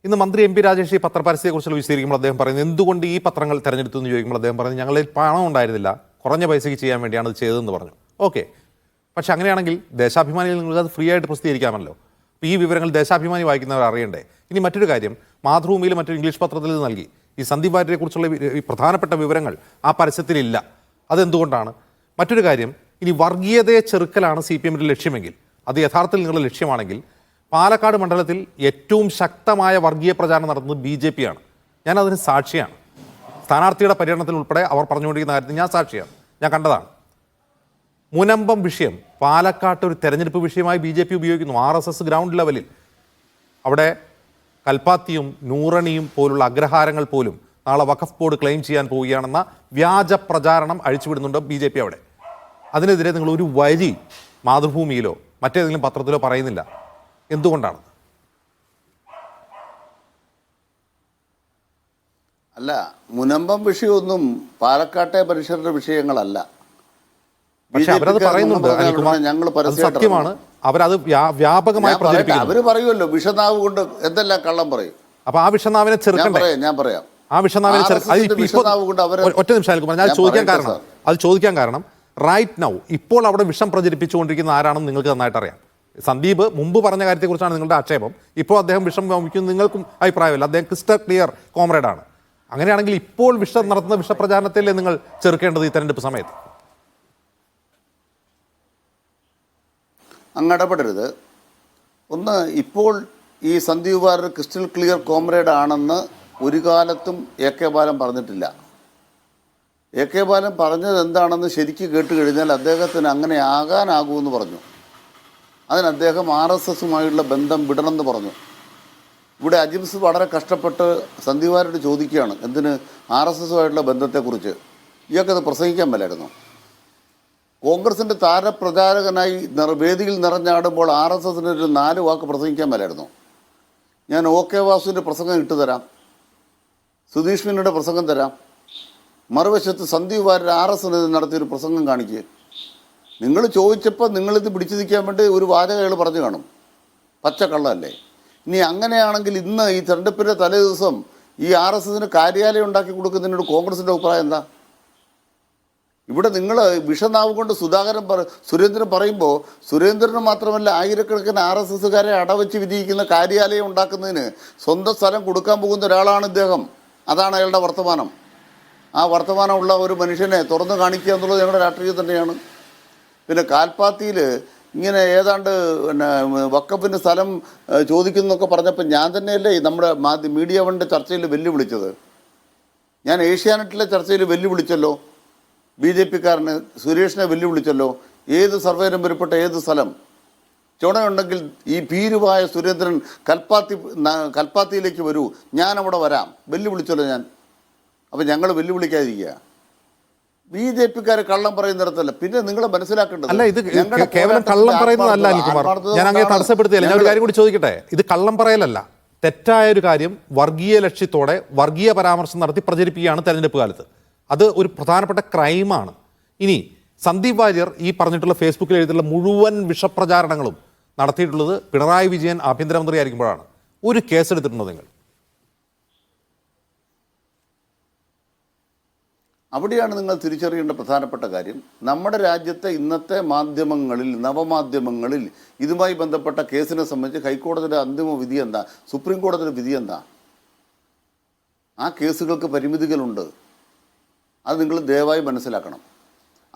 ഇന്ന് മന്ത്രി MP രാജേഷ് ഈ പത്രപരസ്യത്തെ കുറിച്ച് വിശദീകരിക്കുമ്പോൾ അദ്ദേഹം പറയുന്നത് എന്തുകൊണ്ട് ഈ പത്രങ്ങൾ തെരഞ്ഞെടുത്തു എന്ന് ചോദിക്കുമ്പോൾ അദ്ദേഹം പറഞ്ഞു ഞങ്ങളിൽ പണം ഉണ്ടായിരുന്നില്ല, കുറഞ്ഞ പൈസയ്ക്ക് ചെയ്യാൻ വേണ്ടിയാണ് ഇത് ചെയ്തതെന്ന് പറഞ്ഞു. ഓക്കെ, പക്ഷെ അങ്ങനെയാണെങ്കിൽ ദേശാഭിമാനിയിൽ നിങ്ങൾക്ക് അത് ഫ്രീ ആയിട്ട് പ്രസിദ്ധീകരിക്കാമല്ലോ. ഈ വിവരങ്ങൾ ദേശാഭിമാനി വായിക്കുന്നവർ അറിയണ്ടേ? ഇനി മറ്റൊരു കാര്യം, മാതൃഭൂമിയിൽ മറ്റൊരു ഇംഗ്ലീഷ് പത്രത്തിൽ ഇത് നൽകി. ഈ സന്ദീപ് വാര്യരെ കുറിച്ചുള്ള ഈ പ്രധാനപ്പെട്ട വിവരങ്ങൾ ആ പരസ്യത്തിലില്ല. അതെന്തുകൊണ്ടാണ്? മറ്റൊരു കാര്യം, ഇനി വർഗീയതയെ ചെറുക്കലാണ് CPMന്റെ ലക്ഷ്യമെങ്കിൽ, അത് യഥാർത്ഥത്തിൽ നിങ്ങളുടെ ലക്ഷ്യമാണെങ്കിൽ, പാലക്കാട് മണ്ഡലത്തിൽ ഏറ്റവും ശക്തമായ വർഗീയ പ്രചാരണം നടത്തുന്നത് BJP ആണ്. ഞാനതിന് സാക്ഷിയാണ്. സ്ഥാനാർത്ഥിയുടെ പര്യടനത്തിൽ ഉൾപ്പെടെ അവർ പറഞ്ഞുകൊണ്ടിരിക്കുന്ന കാര്യത്തിൽ ഞാൻ സാക്ഷിയാണ്, ഞാൻ കണ്ടതാണ്. മുനമ്പം വിഷയം പാലക്കാട്ട് ഒരു തെരഞ്ഞെടുപ്പ് വിഷയമായി BJP ഉപയോഗിക്കുന്നു. RSS ഗ്രൗണ്ട് ലെവലിൽ അവിടെ കൽപ്പാത്തിയും നൂറണിയും പോലുള്ള അഗ്രഹാരങ്ങൾ പോലും നാളെ വഖഫ് ബോർഡ് ക്ലെയിം ചെയ്യാൻ പോവുകയാണെന്ന വ്യാജ പ്രചാരണം അഴിച്ചുവിടുന്നുണ്ട് BJP അവിടെ. അതിനെതിരെ നിങ്ങൾ ഒരു വരി മാതൃഭൂമിയിലോ മറ്റേതെങ്കിലും പത്രത്തിലോ പറയുന്നില്ല. എന്തുകൊണ്ടാണ്? അല്ല, മുനമ്പം വിഷയമൊന്നും പാലക്കാട്ടെ മനുഷ്യരുടെ വിഷയങ്ങളല്ല. പക്ഷെ അവരത് പറയുന്നുണ്ട്, സത്യമാണ്. അവരത് വ്യാപകമായി പ്രചരിപ്പിക്കുന്നു. അവര് പറയുമല്ലോ, വിഷനാവ് കൊണ്ട് എന്തെല്ലാം കള്ളം പറയും. അപ്പൊ ആ വിഷനാവിനെ ചെറുക്കണ്ടേ? ഞാൻ പറയാം. ആ വിഷനാവിനെ ഒറ്റ നിമിഷം അത് ചോദിക്കാൻ കാരണം റൈറ്റ് നൗ ഇപ്പോൾ അവിടെ വിഷം പ്രചരിപ്പിച്ചുകൊണ്ടിരിക്കുന്ന ആരാണെന്ന് നിങ്ങൾക്ക് നന്നായിട്ട് അറിയാം. സന്ദീപ് മുമ്പ് പറഞ്ഞ കാര്യത്തെക്കുറിച്ചാണ് നിങ്ങളുടെ ആക്ഷേപം. ഇപ്പോൾ അദ്ദേഹം വിഷം വമിക്കുന്നു, നിങ്ങൾക്കും അഭിപ്രായമില്ല. അദ്ദേഹം ക്രിസ്റ്റൽ ക്ലിയർ കോമ്രേഡാണ്. അങ്ങനെയാണെങ്കിൽ ഇപ്പോൾ വിഷം നടത്തുന്ന വിഷപ്രചാരണത്തിലേ നിങ്ങൾ ചെറുക്കേണ്ടത് ഈ തെരഞ്ഞെടുപ്പ് സമയത്ത്? അങ്ങ് ഇടപെടരുത്. ഒന്ന്, ഇപ്പോൾ ഈ Sandeep Warrier crystal clear comrade ആണെന്ന് ഒരു കാലത്തും AK ബാലൻ പറഞ്ഞിട്ടില്ല. AK ബാലൻ പറഞ്ഞത് എന്താണെന്ന് ശരിക്കും കേട്ട് കഴിഞ്ഞാൽ അദ്ദേഹത്തിന് അങ്ങനെ ആകാനാകുമെന്ന് പറഞ്ഞു. അതിന് അദ്ദേഹം RSSുമായുള്ള ബന്ധം വിടണമെന്ന് പറഞ്ഞു. ഇവിടെ അജിംസ് വളരെ കഷ്ടപ്പെട്ട് സന്ദീപ് വാര്യരോട് ചോദിക്കുകയാണ്, എന്തിന് RSSുമായിട്ടുള്ള ബന്ധത്തെക്കുറിച്ച്. ഇയാൾക്കത് പ്രസംഗിക്കാൻ മേലായിരുന്നു. കോൺഗ്രസിൻ്റെ താരപ്രചാരകനായി വേദിയിൽ നിറഞ്ഞാടുമ്പോൾ RSSന് ഒരു 4 വാക്ക് പ്രസംഗിക്കാൻ മേലായിരുന്നു. ഞാൻ OK വാസുവിൻ്റെ പ്രസംഗം ഇട്ടുതരാം, സുധീഷ് മിനിയുടെ പ്രസംഗം തരാം. മറുവശത്ത് സന്ദീപ് വാര്യർ RSSന് നടത്തിയൊരു പ്രസംഗം കാണിക്കുക. നിങ്ങൾ ചോദിച്ചപ്പോൾ നിങ്ങളിത് പിടിച്ചു നിൽക്കാൻ വേണ്ടി ഒരു വാചകകൾ പറഞ്ഞു കാണും. പച്ചക്കള്ളല്ലേ? ഇനി അങ്ങനെയാണെങ്കിൽ ഇന്ന് ഈ തെരഞ്ഞെടുപ്പിൻ്റെ തലേ ദിവസം ഈ RSSന് കാര്യാലയം ഉണ്ടാക്കി കൊടുക്കുന്നതിനോട് കോൺഗ്രസിൻ്റെ അഭിപ്രായം എന്താ? ഇവിടെ നിങ്ങൾ വിഷനാവ് കൊണ്ട് സുരേന്ദ്രൻ പറയുമ്പോൾ സുരേന്ദ്രന് മാത്രമല്ല ആയിരക്കണക്കിന് RSSകാരെ അടവച്ച് വിധിക്കുന്ന കാര്യാലയം ഉണ്ടാക്കുന്നതിന് സ്വന്തം സ്ഥലം കൊടുക്കാൻ പോകുന്ന ഒരാളാണ് ഇദ്ദേഹം. അതാണ് അയാളുടെ വർത്തമാനം. ആ വർത്തമാനമുള്ള ഒരു മനുഷ്യനെ തുറന്നു കാണിക്കുക എന്നുള്ളത് ഞങ്ങളുടെ രാഷ്ട്രീയം തന്നെയാണ്. പിന്നെ കാൽപ്പാത്തിയിൽ ഇങ്ങനെ ഏതാണ്ട് പിന്നെ വക്കഫിന് സ്ഥലം ചോദിക്കുന്നൊക്കെ പറഞ്ഞപ്പോൾ ഞാൻ തന്നെയല്ലേ നമ്മുടെ മീഡിയ വണ്ണിൻ്റെ ചർച്ചയിൽ വെല്ലുവിളിച്ചത്. ഞാൻ ഏഷ്യാനെറ്റിലെ ചർച്ചയിൽ വെല്ലുവിളിച്ചല്ലോ. BJPക്കാരന് സുരേഷിനെ വെല്ലുവിളിച്ചല്ലോ. ഏത് സർവേ നമ്പരിൽപ്പെട്ട ഏത് സ്ഥലം ചുണയുണ്ടെങ്കിൽ ഈ ഭീരുവായ സുരേന്ദ്രൻ കൽപ്പാത്തിയിലേക്ക് വരൂ, ഞാനവിടെ വരാം, വെല്ലുവിളിച്ചല്ലോ ഞാൻ. അപ്പം ഞങ്ങൾ വെല്ലുവിളിക്കാതിരിക്കുക. BJPക്കാർ കള്ളം പറയുന്നിടത്തല്ല. പിന്നെ നിങ്ങൾ മനസ്സിലാക്കേണ്ടത്, അല്ല, ഇത് കേവലം കള്ളം പറയുന്നതല്ല അനിൽകുമാർ. ഞാൻ അങ്ങനെ തടസ്സപ്പെടുത്തിയല്ല. ഞാൻ ഒരു കാര്യം കൂടി ചോദിക്കട്ടെ. ഇത് കള്ളം പറയലല്ല, തെറ്റായ ഒരു കാര്യം വർഗീയ ലക്ഷ്യത്തോടെ വർഗീയ പരാമർശം നടത്തി പ്രചരിപ്പിക്കുകയാണ് തെരഞ്ഞെടുപ്പ് കാലത്ത്. അത് ഒരു പ്രധാനപ്പെട്ട ക്രൈമാണ്. ഇനി സന്ദീപ് വാര്യർ ഈ പറഞ്ഞിട്ടുള്ള ഫേസ്ബുക്കിൽ എഴുതിയിട്ടുള്ള മുഴുവൻ വിഷപ്രചാരണങ്ങളും നടത്തിയിട്ടുള്ളത് പിണറായി വിജയൻ ആഭ്യന്തരമന്ത്രി ആയിരിക്കുമ്പോഴാണ്. ഒരു കേസെടുത്തിട്ടുണ്ടോ നിങ്ങൾ? അവിടെയാണ് നിങ്ങൾ തിരിച്ചറിയേണ്ട പ്രധാനപ്പെട്ട കാര്യം. നമ്മുടെ രാജ്യത്തെ ഇന്നത്തെ മാധ്യമങ്ങളിൽ, നവമാധ്യമങ്ങളിൽ ഇതുമായി ബന്ധപ്പെട്ട കേസിനെ സംബന്ധിച്ച് ഹൈക്കോടതിയുടെ അന്തിമ വിധി എന്താ, സുപ്രീം കോടതിയുടെ വിധി എന്താ? ആ കേസുകൾക്ക് പരിമിതികളുണ്ട്. അത് നിങ്ങൾ ദയവായി മനസ്സിലാക്കണം.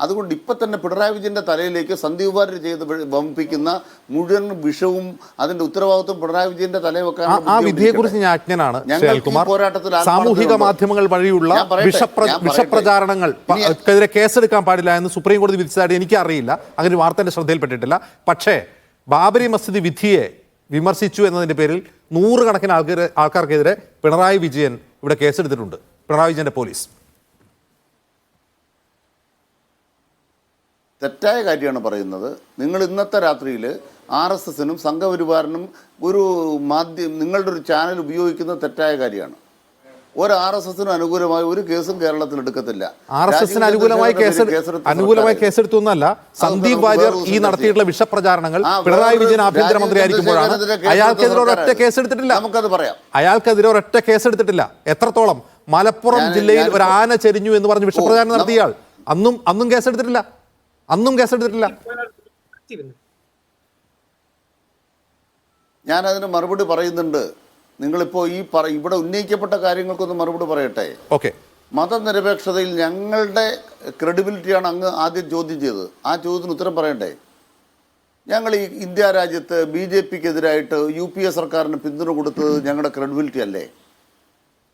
അതുകൊണ്ട് ഇപ്പം തന്നെ പിണറായി വിജയൻ്റെ തലയിലേക്ക് സന്ദീപ് വാര്യർ ചെയ്ത് വമ്പിക്കുന്ന മുഴുവൻ വിഷവും അതിന്റെ ഉത്തരവാദിത്വം പിണറായി വിജയന്റെ തലയിൽ വെക്കാൻ ആ വിധിയെക്കുറിച്ച് ഞാൻ അജ്ഞനാണ്. സാമൂഹിക മാധ്യമങ്ങൾ വഴിയുള്ള വിഷപ്രചാരണങ്ങൾക്കെതിരെ കേസെടുക്കാൻ പാടില്ല എന്ന് സുപ്രീം കോടതി വിധിച്ചതായിട്ട് എനിക്ക് അറിയില്ല. അങ്ങനെ ഒരു വാർത്ത എൻ്റെ ശ്രദ്ധയിൽപ്പെട്ടിട്ടില്ല. പക്ഷേ ബാബരി മസ്ജിദ് വിധിയെ വിമർശിച്ചു എന്നതിൻ്റെ പേരിൽ നൂറുകണക്കിന് ആൾക്കാർക്കെതിരെ പിണറായി വിജയൻ ഇവിടെ കേസെടുത്തിട്ടുണ്ട്. പിണറായി വിജയൻ്റെ പോലീസ് തെറ്റായ കാര്യമാണ് പറയുന്നത്. നിങ്ങൾ ഇന്നത്തെ രാത്രിയിൽ RSSനും സംഘപരിവാറിനും ഒരു നിങ്ങളുടെ ഒരു ചാനൽ ഉപയോഗിക്കുന്ന തെറ്റായ കാര്യമാണ്. ഒരു RSSനും അനുകൂലമായ ഒരു കേസും കേരളത്തിൽ എടുക്കത്തില്ല. RSSന് അനുകൂലമായി കേസെടുത്തു എന്നല്ല, സന്ദീപ് വാര്യർ ഈ നടത്തിയിട്ടുള്ള വിഷപ്രചാരണങ്ങൾ പിണറായി വിജയൻ ആഭ്യന്തരമന്ത്രി ആയിരിക്കുമ്പോഴാണ്. അയാൾക്കെതിരെ ഒരൊറ്റ കേസെടുത്തിട്ടില്ല. നമുക്കത് പറയാം. അയാൾക്കെതിരെ ഒരൊറ്റ കേസെടുത്തിട്ടില്ല. എത്രത്തോളം? മലപ്പുറം ജില്ലയിൽ ഒരു ആന ചെരിഞ്ഞു എന്ന് പറഞ്ഞ് വിഷപ്രചാരണം നടത്തിയ ആൾ അന്നും കേസെടുത്തിട്ടില്ല. ഞാനതിന് മറുപടി പറയുന്നുണ്ട്. നിങ്ങളിപ്പോൾ ഇവിടെ ഉന്നയിക്കപ്പെട്ട കാര്യങ്ങൾക്കൊന്ന് മറുപടി പറയട്ടെ. ഓക്കെ. മതനിരപേക്ഷതയിൽ ഞങ്ങളുടെ ക്രെഡിബിലിറ്റിയാണ് അങ്ങ് ആദ്യം ചോദ്യം ചെയ്തത്. ആ ചോദ്യത്തിന് ഉത്തരം പറയണ്ടേ? ഞങ്ങൾ ഈ ഇന്ത്യ രാജ്യത്ത് BJPക്കെതിരായിട്ട് UPA സർക്കാരിന് പിന്തുണ കൊടുത്തത് ഞങ്ങളുടെ ക്രെഡിബിലിറ്റി അല്ലേ?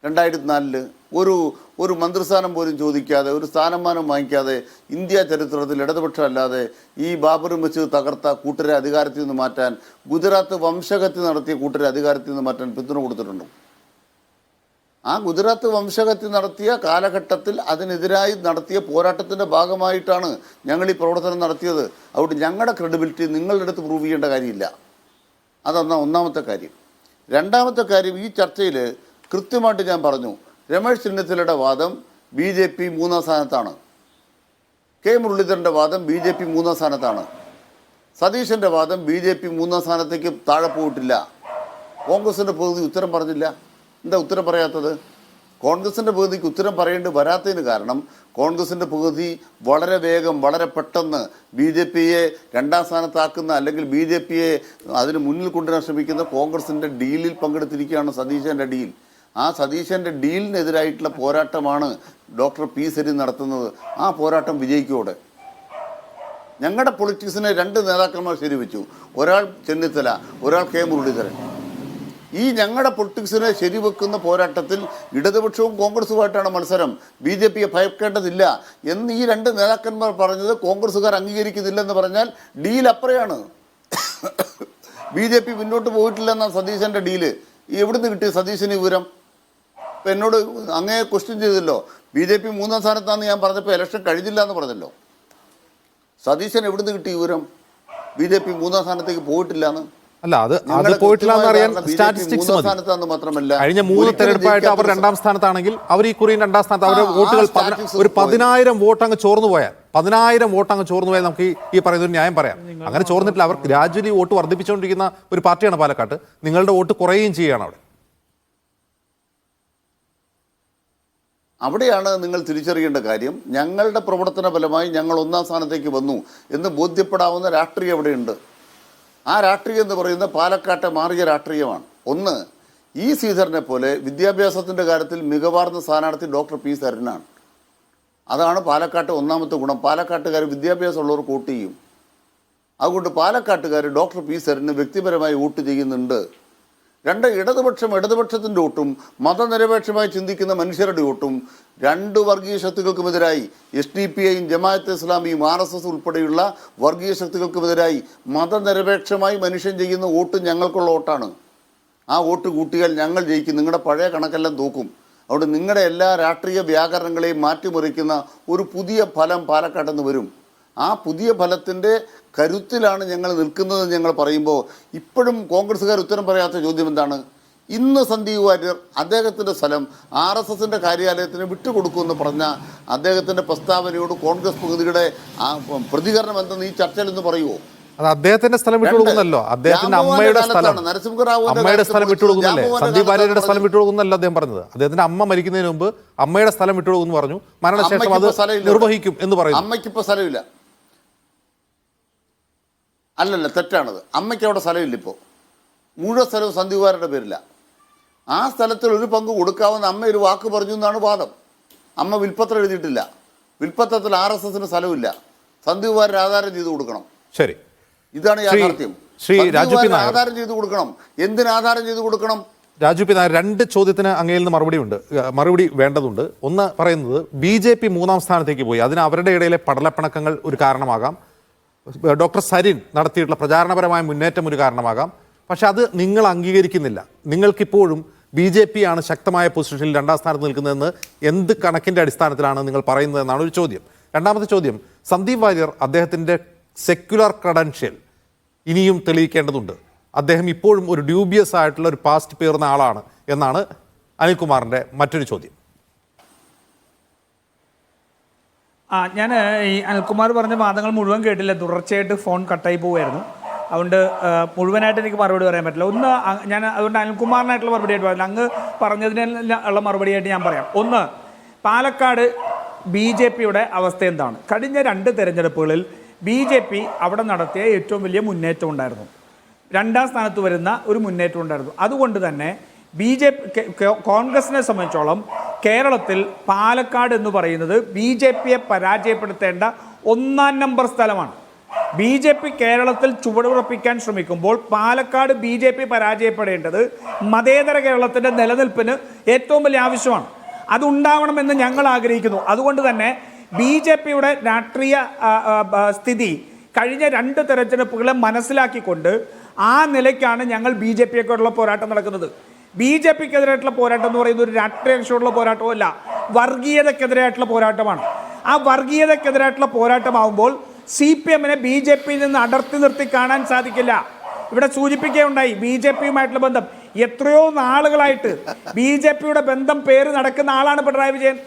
2004 ഒരു മന്ത്രിസ്ഥാനം പോലും ചോദിക്കാതെ, ഒരു സ്ഥാനമാനം വാങ്ങിക്കാതെ ഇന്ത്യ ചരിത്രത്തിൽ ഇടതുപക്ഷം അല്ലാതെ ഈ ബാബറി മസ്ജിദ് തകർത്ത കൂട്ടരെ അധികാരത്തിൽ നിന്ന് മാറ്റാൻ, ഗുജറാത്ത് വംശഹത്യ നടത്തിയ കൂട്ടരെ അധികാരത്തിൽ നിന്ന് മാറ്റാൻ പിന്തുണ കൊടുത്തിട്ടുണ്ട്. ആ ഗുജറാത്ത് വംശഹത്യ നടത്തിയ കാലഘട്ടത്തിൽ അതിനെതിരായി നടത്തിയ പോരാട്ടത്തിൻ്റെ ഭാഗമായിട്ടാണ് ഞങ്ങൾ ഈ പ്രവർത്തനം നടത്തിയത്. അതുകൊണ്ട് ഞങ്ങളുടെ ക്രെഡിബിലിറ്റി നിങ്ങളുടെ അടുത്ത് പ്രൂവ് ചെയ്യേണ്ട കാര്യമില്ല. അതാണ് ഒന്നാമത്തെ കാര്യം. രണ്ടാമത്തെ കാര്യം, ഈ ചർച്ചയിൽ കൃത്യമായിട്ട് ഞാൻ പറഞ്ഞു, രമേശ് ചെന്നിത്തലയുടെ വാദം BJP 3-ാം സ്ഥാനത്താണ്. K മുരളീധരൻ്റെ വാദം BJP 3-ാം സ്ഥാനത്താണ്. സതീശൻ്റെ വാദം BJP 3-ാം സ്ഥാനത്തേക്ക് താഴെ പോയിട്ടില്ല. കോൺഗ്രസിൻ്റെ പ്രതിനിധി ഉത്തരം പറഞ്ഞില്ല. എന്താ ഉത്തരം പറയാത്തത്? കോൺഗ്രസിൻ്റെ പ്രതിനിധിക്ക് ഉത്തരം പറയേണ്ടി വരാത്തതിന് കാരണം കോൺഗ്രസിൻ്റെ പ്രതിനിധി വളരെ വേഗം, വളരെ പെട്ടെന്ന് BJPയെ 2-ാം സ്ഥാനത്താക്കുന്ന, അല്ലെങ്കിൽ BJPയെ അതിന് മുന്നിൽ കൊണ്ടുവരാൻ ശ്രമിക്കുന്ന കോൺഗ്രസിൻ്റെ ഡീലിൽ പങ്കെടുത്തിരിക്കുകയാണ് സതീശൻ്റെ ഡീൽ. ആ സതീശൻ്റെ ഡീലിനെതിരായിട്ടുള്ള പോരാട്ടമാണ് ഡോക്ടർ P. സരീൻ നടത്തുന്നത്. ആ പോരാട്ടം വിജയിക്കോടെ. ഞങ്ങളുടെ പൊളിറ്റിക്സിനെ 2 നേതാക്കന്മാർ ശരിവെച്ചു. ഒരാൾ ചെന്നിത്തല, ഒരാൾ K. മുരളീധരൻ. ഈ ഞങ്ങളുടെ പൊളിറ്റിക്സിനെ ശരിവെക്കുന്ന പോരാട്ടത്തിൽ ഇടതുപക്ഷവും കോൺഗ്രസുമായിട്ടാണ് മത്സരം. BJPയെ ഭയക്കേണ്ടതില്ല എന്ന് ഈ 2 നേതാക്കന്മാർ പറഞ്ഞത് കോൺഗ്രസുകാർ അംഗീകരിക്കുന്നില്ലെന്ന് പറഞ്ഞാൽ ഡീൽ അപ്പുറയാണ്. BJP മുന്നോട്ട് പോയിട്ടില്ലെന്ന സതീശൻ്റെ ഡീല് എവിടുന്ന് കിട്ടി സതീശന് വിവരം? ഇപ്പം എന്നോട് അങ്ങേ ക്വസ്റ്റ്യൻ ചെയ്തല്ലോ. BJP 3-ാം സ്ഥാനത്താണെന്ന് ഞാൻ പറഞ്ഞപ്പോൾ ഇലക്ഷൻ കഴിഞ്ഞില്ല എന്ന് പറഞ്ഞല്ലോ. സതീശൻ എവിടുന്ന് കിട്ടി വിവരം BJP 3-ാം സ്ഥാനത്തേക്ക് പോയിട്ടില്ല എന്ന്? അല്ല, അത് പോയിട്ടില്ല എന്ന് അറിയാൻ സ്റ്റാറ്റിസ്റ്റിക്സ് മതി. കഴിഞ്ഞ 3 തെരഞ്ഞെടുപ്പായിട്ട് അവർ 2-ാം സ്ഥാനത്താണെങ്കിൽ അവർ ഈ കുറിയും 2-ാം സ്ഥാനത്ത് അവരുടെ വോട്ടുകൾ ഒരു 10,000 വോട്ട് അങ്ങ് ചോർന്നു പോയാൽ, 10,000 വോട്ട് അങ്ങ് ചോർന്നു പോയാൽ നമുക്ക് ഈ പറയുന്ന ഒരു ന്യായം പറയാം. അങ്ങനെ ചോർന്നിട്ടില്ല. അവർ ഗ്രാജുവലി വോട്ട് വർദ്ധിപ്പിച്ചുകൊണ്ടിരിക്കുന്ന ഒരു പാർട്ടിയാണ് പാലക്കാട്ട്. നിങ്ങളുടെ വോട്ട് കുറയുകയും ചെയ്യുകയാണ് അവിടെ. അവിടെയാണ് നിങ്ങൾ തിരിച്ചറിയേണ്ട കാര്യം. ഞങ്ങളുടെ പ്രവർത്തന ഫലമായി ഞങ്ങൾ 1-ാം സ്ഥാനത്തേക്ക് വന്നു എന്ന് ബോധ്യപ്പെടാവുന്ന രാഷ്ട്രീയം അവിടെയുണ്ട്. ആ രാഷ്ട്രീയം എന്ന് പറയുന്ന പാലക്കാട്ടെ മാറിയ രാഷ്ട്രീയമാണ്. ഒന്ന്, ഈ ശ്രീധരനെ പോലെ വിദ്യാഭ്യാസത്തിൻ്റെ കാര്യത്തിൽ മികവാർന്ന സ്ഥാനാർത്ഥി ഡോക്ടർ P. സരീനാണ്. അതാണ് പാലക്കാട്ട് ഒന്നാമത്തെ ഗുണം. പാലക്കാട്ടുകാർ വിദ്യാഭ്യാസമുള്ളവർ വോട്ട് ചെയ്യും. അതുകൊണ്ട് പാലക്കാട്ടുകാർ ഡോക്ടർ P. സരീന് വ്യക്തിപരമായി വോട്ട് ചെയ്യുന്നുണ്ട്. 2, ഇടതുപക്ഷത്തിൻ്റെ വോട്ടും മതനിരപേക്ഷമായി ചിന്തിക്കുന്ന മനുഷ്യരുടെ വോട്ടും 2 വർഗീയ ശക്തികൾക്കുമെതിരായി, SDPIയും ജമാഅത്തെ ഇസ്ലാമിയും RSS ഉൾപ്പെടെയുള്ള വർഗീയ ശക്തികൾക്കുമെതിരായി മതനിരപേക്ഷമായി മനുഷ്യൻ ചെയ്യുന്ന വോട്ട് ഞങ്ങൾക്കുള്ള വോട്ടാണ്. ആ വോട്ട് കൂട്ടിയാൽ ഞങ്ങൾ ജയിക്കും. നിങ്ങളുടെ പഴയ കണക്കെല്ലാം തൂക്കും. അതുകൊണ്ട് നിങ്ങളുടെ എല്ലാ രാഷ്ട്രീയ വ്യാകരണങ്ങളെയും മാറ്റിമറിക്കുന്ന ഒരു പുതിയ ഫലം പാലക്കാട്ടെന്ന് വരും. ആ പുതിയ ഫലത്തിൻ്റെ കരുത്തിലാണ് ഞങ്ങൾ നിൽക്കുന്നതെന്ന് ഞങ്ങൾ പറയുമ്പോൾ ഇപ്പോഴും കോൺഗ്രസ്സുകാർ ഉത്തരം പറയാത്ത ചോദ്യം എന്താണ്? ഇന്ന് സന്ദീപ് വാര്യർ അദ്ദേഹത്തിൻ്റെ സ്ഥലം RSSന്റെ കാര്യാലയത്തിന് വിട്ടുകൊടുക്കുമെന്ന് പറഞ്ഞ അദ്ദേഹത്തിൻ്റെ പ്രസ്താവനയോട് കോൺഗ്രസ് പ്രതിനിധിയുടെ പ്രതികരണം എന്തെന്ന് ഈ ചർച്ചയിൽ എന്ന് പറയുമോ? അത് അദ്ദേഹത്തിന്റെ സ്ഥലം വിട്ടുകൊടുക്കുന്നല്ലോ, അദ്ദേഹത്തിന്റെ അമ്മയുടെ സ്ഥലം, അമ്മയുടെ സ്ഥലം വിട്ടുകൊടുക്കുന്നല്ലേ? സന്ദീപ് വാര്യരുടെ സ്ഥലം വിട്ടുകൊടുക്കുന്നല്ല അദ്ദേഹം പറഞ്ഞത്. അദ്ദേഹത്തിന്റെ അമ്മ മരിക്കുന്നതിന് മുമ്പ് അമ്മയുടെ സ്ഥലം വിട്ടുകൊടുക്കുന്നു പറഞ്ഞു. മരണശേഷം അത് നിർവഹിക്കും എന്ന് പറയുന്നു. അമ്മയ്ക്കിപ്പോൾ സ്ഥലമില്ല. അല്ലല്ല, തെറ്റാണത്. അമ്മയ്ക്ക് അവിടെ സ്ഥലമില്ല. ഇപ്പോൾ മുഴുവൻ സ്ഥലവും സന്ദീപ് വാര്യരുടെ പേരില്ല. ആ സ്ഥലത്തിൽ ഒരു പങ്ക് കൊടുക്കാവുന്ന അമ്മ ഒരു വാക്ക് പറഞ്ഞു എന്നാണ് വാദം. അമ്മ വിൽപ്പത്രം എഴുതിയിട്ടില്ല. വിൽപ്പത്രത്തിൽ RSSന് സ്ഥലമില്ല. സന്ദീപ് വാര്യർ ആധാരം ചെയ്ത് കൊടുക്കണം. ശരി, ഇതാണ് യാഥാർത്ഥ്യം. ആധാരം ചെയ്ത് കൊടുക്കണം. എന്തിന് ആധാരം ചെയ്ത് കൊടുക്കണം? രാജു പി നായർ, 2 ചോദ്യത്തിന് അങ്ങയിൽ നിന്ന് മറുപടി വേണ്ടതുണ്ട്. ഒന്ന് പറയുന്നത് BJP 3ാം സ്ഥാനത്തേക്ക് പോയി, അതിന് അവരുടെ ഇടയിലെ പടലപ്പിണക്കങ്ങൾ ഒരു കാരണമാകാം. ഡോക്ടർ സരിൻ നടത്തിയിട്ടുള്ള പ്രചാരണപരമായ മുന്നേറ്റം ഒരു കാരണമാകാം. പക്ഷെ അത് നിങ്ങൾ അംഗീകരിക്കുന്നില്ല. നിങ്ങൾക്കിപ്പോഴും BJP ആണ് ശക്തമായ പൊസിഷനിൽ 2ാം സ്ഥാനത്ത് നിൽക്കുന്നതെന്ന് എന്ത് കണക്കിൻ്റെ അടിസ്ഥാനത്തിലാണ് നിങ്ങൾ പറയുന്നതെന്നാണ് ഒരു ചോദ്യം. രണ്ടാമത്തെ ചോദ്യം, സന്ദീപ് വാര്യർ അദ്ദേഹത്തിൻ്റെ സെക്യുലർ ക്രെഡൻഷ്യൽ ഇനിയും തെളിയിക്കേണ്ടതുണ്ട്. അദ്ദേഹം ഇപ്പോഴും ഒരു ഡ്യൂബിയസ് ആയിട്ടുള്ള ഒരു പാസ്റ്റ് പേർന്ന ആളാണ് എന്നാണ് അനിൽകുമാറിൻ്റെ മറ്റൊരു ചോദ്യം. ഞാൻ ഈ അനിൽകുമാർ പറഞ്ഞ വാദങ്ങൾ മുഴുവൻ കേട്ടില്ല, തുടർച്ചയായിട്ട് ഫോൺ കട്ടായി പോവുമായിരുന്നു. അതുകൊണ്ട് മുഴുവനായിട്ട് എനിക്ക് മറുപടി പറയാൻ പറ്റില്ല. ഒന്ന് ഞാൻ അതുകൊണ്ട് അനിൽകുമാറിനായിട്ടുള്ള മറുപടിയായിട്ട് പറയില്ല, അങ്ങ് പറഞ്ഞതിനുള്ള മറുപടിയായിട്ട് ഞാൻ പറയാം. ഒന്ന്, പാലക്കാട് BJPയുടെ അവസ്ഥ എന്താണ്? കഴിഞ്ഞ 2 തെരഞ്ഞെടുപ്പുകളിൽ BJP അവിടെ നടത്തിയ ഏറ്റവും വലിയ മുന്നേറ്റം ഉണ്ടായിരുന്നു. 2ാം സ്ഥാനത്ത് വരുന്ന ഒരു മുന്നേറ്റം ഉണ്ടായിരുന്നു. അതുകൊണ്ട് തന്നെ കോൺഗ്രസിനെ സംബന്ധിച്ചോളം കേരളത്തിൽ പാലക്കാട് എന്ന് പറയുന്നത് BJPയെ പരാജയപ്പെടുത്തേണ്ട 1ാം നമ്പർ സ്ഥലമാണ്. BJP കേരളത്തിൽ ചുവടുറപ്പിക്കാൻ ശ്രമിക്കുമ്പോൾ പാലക്കാട് BJP പരാജയപ്പെടേണ്ടത് മതേതര കേരളത്തിൻ്റെ നിലനിൽപ്പിന് ഏറ്റവും വലിയ ആവശ്യമാണ്. അതുണ്ടാവണമെന്ന് ഞങ്ങൾ ആഗ്രഹിക്കുന്നു. അതുകൊണ്ട് തന്നെ BJPയുടെ രാഷ്ട്രീയ സ്ഥിതി കഴിഞ്ഞ 2 തെരഞ്ഞെടുപ്പുകളെ മനസ്സിലാക്കിക്കൊണ്ട് ആ നിലയ്ക്കാണ് ഞങ്ങൾ BJPയൊക്കെയുള്ള പോരാട്ടം നടക്കുന്നത്. BJPക്കെതിരായിട്ടുള്ള പോരാട്ടം എന്ന് പറയുന്നത് ഒരു രാഷ്ട്രീയ കക്ഷിയോടുള്ള പോരാട്ടമല്ല, വർഗീയതക്കെതിരായിട്ടുള്ള പോരാട്ടമാണ്. ആ വർഗീയതക്കെതിരായിട്ടുള്ള പോരാട്ടമാകുമ്പോൾ CPMനെ BJPയിൽ നിന്ന് അടർത്തി നിർത്തി കാണാൻ സാധിക്കില്ല. ഇവിടെ സൂചിപ്പിക്കുകയുണ്ടായി BJPയുമായിട്ടുള്ള ബന്ധം. എത്രയോ നാളുകളായിട്ട് BJPയുടെ ബന്ധം പേര് നടക്കുന്ന ആളാണ് പിണറായി വിജയൻ.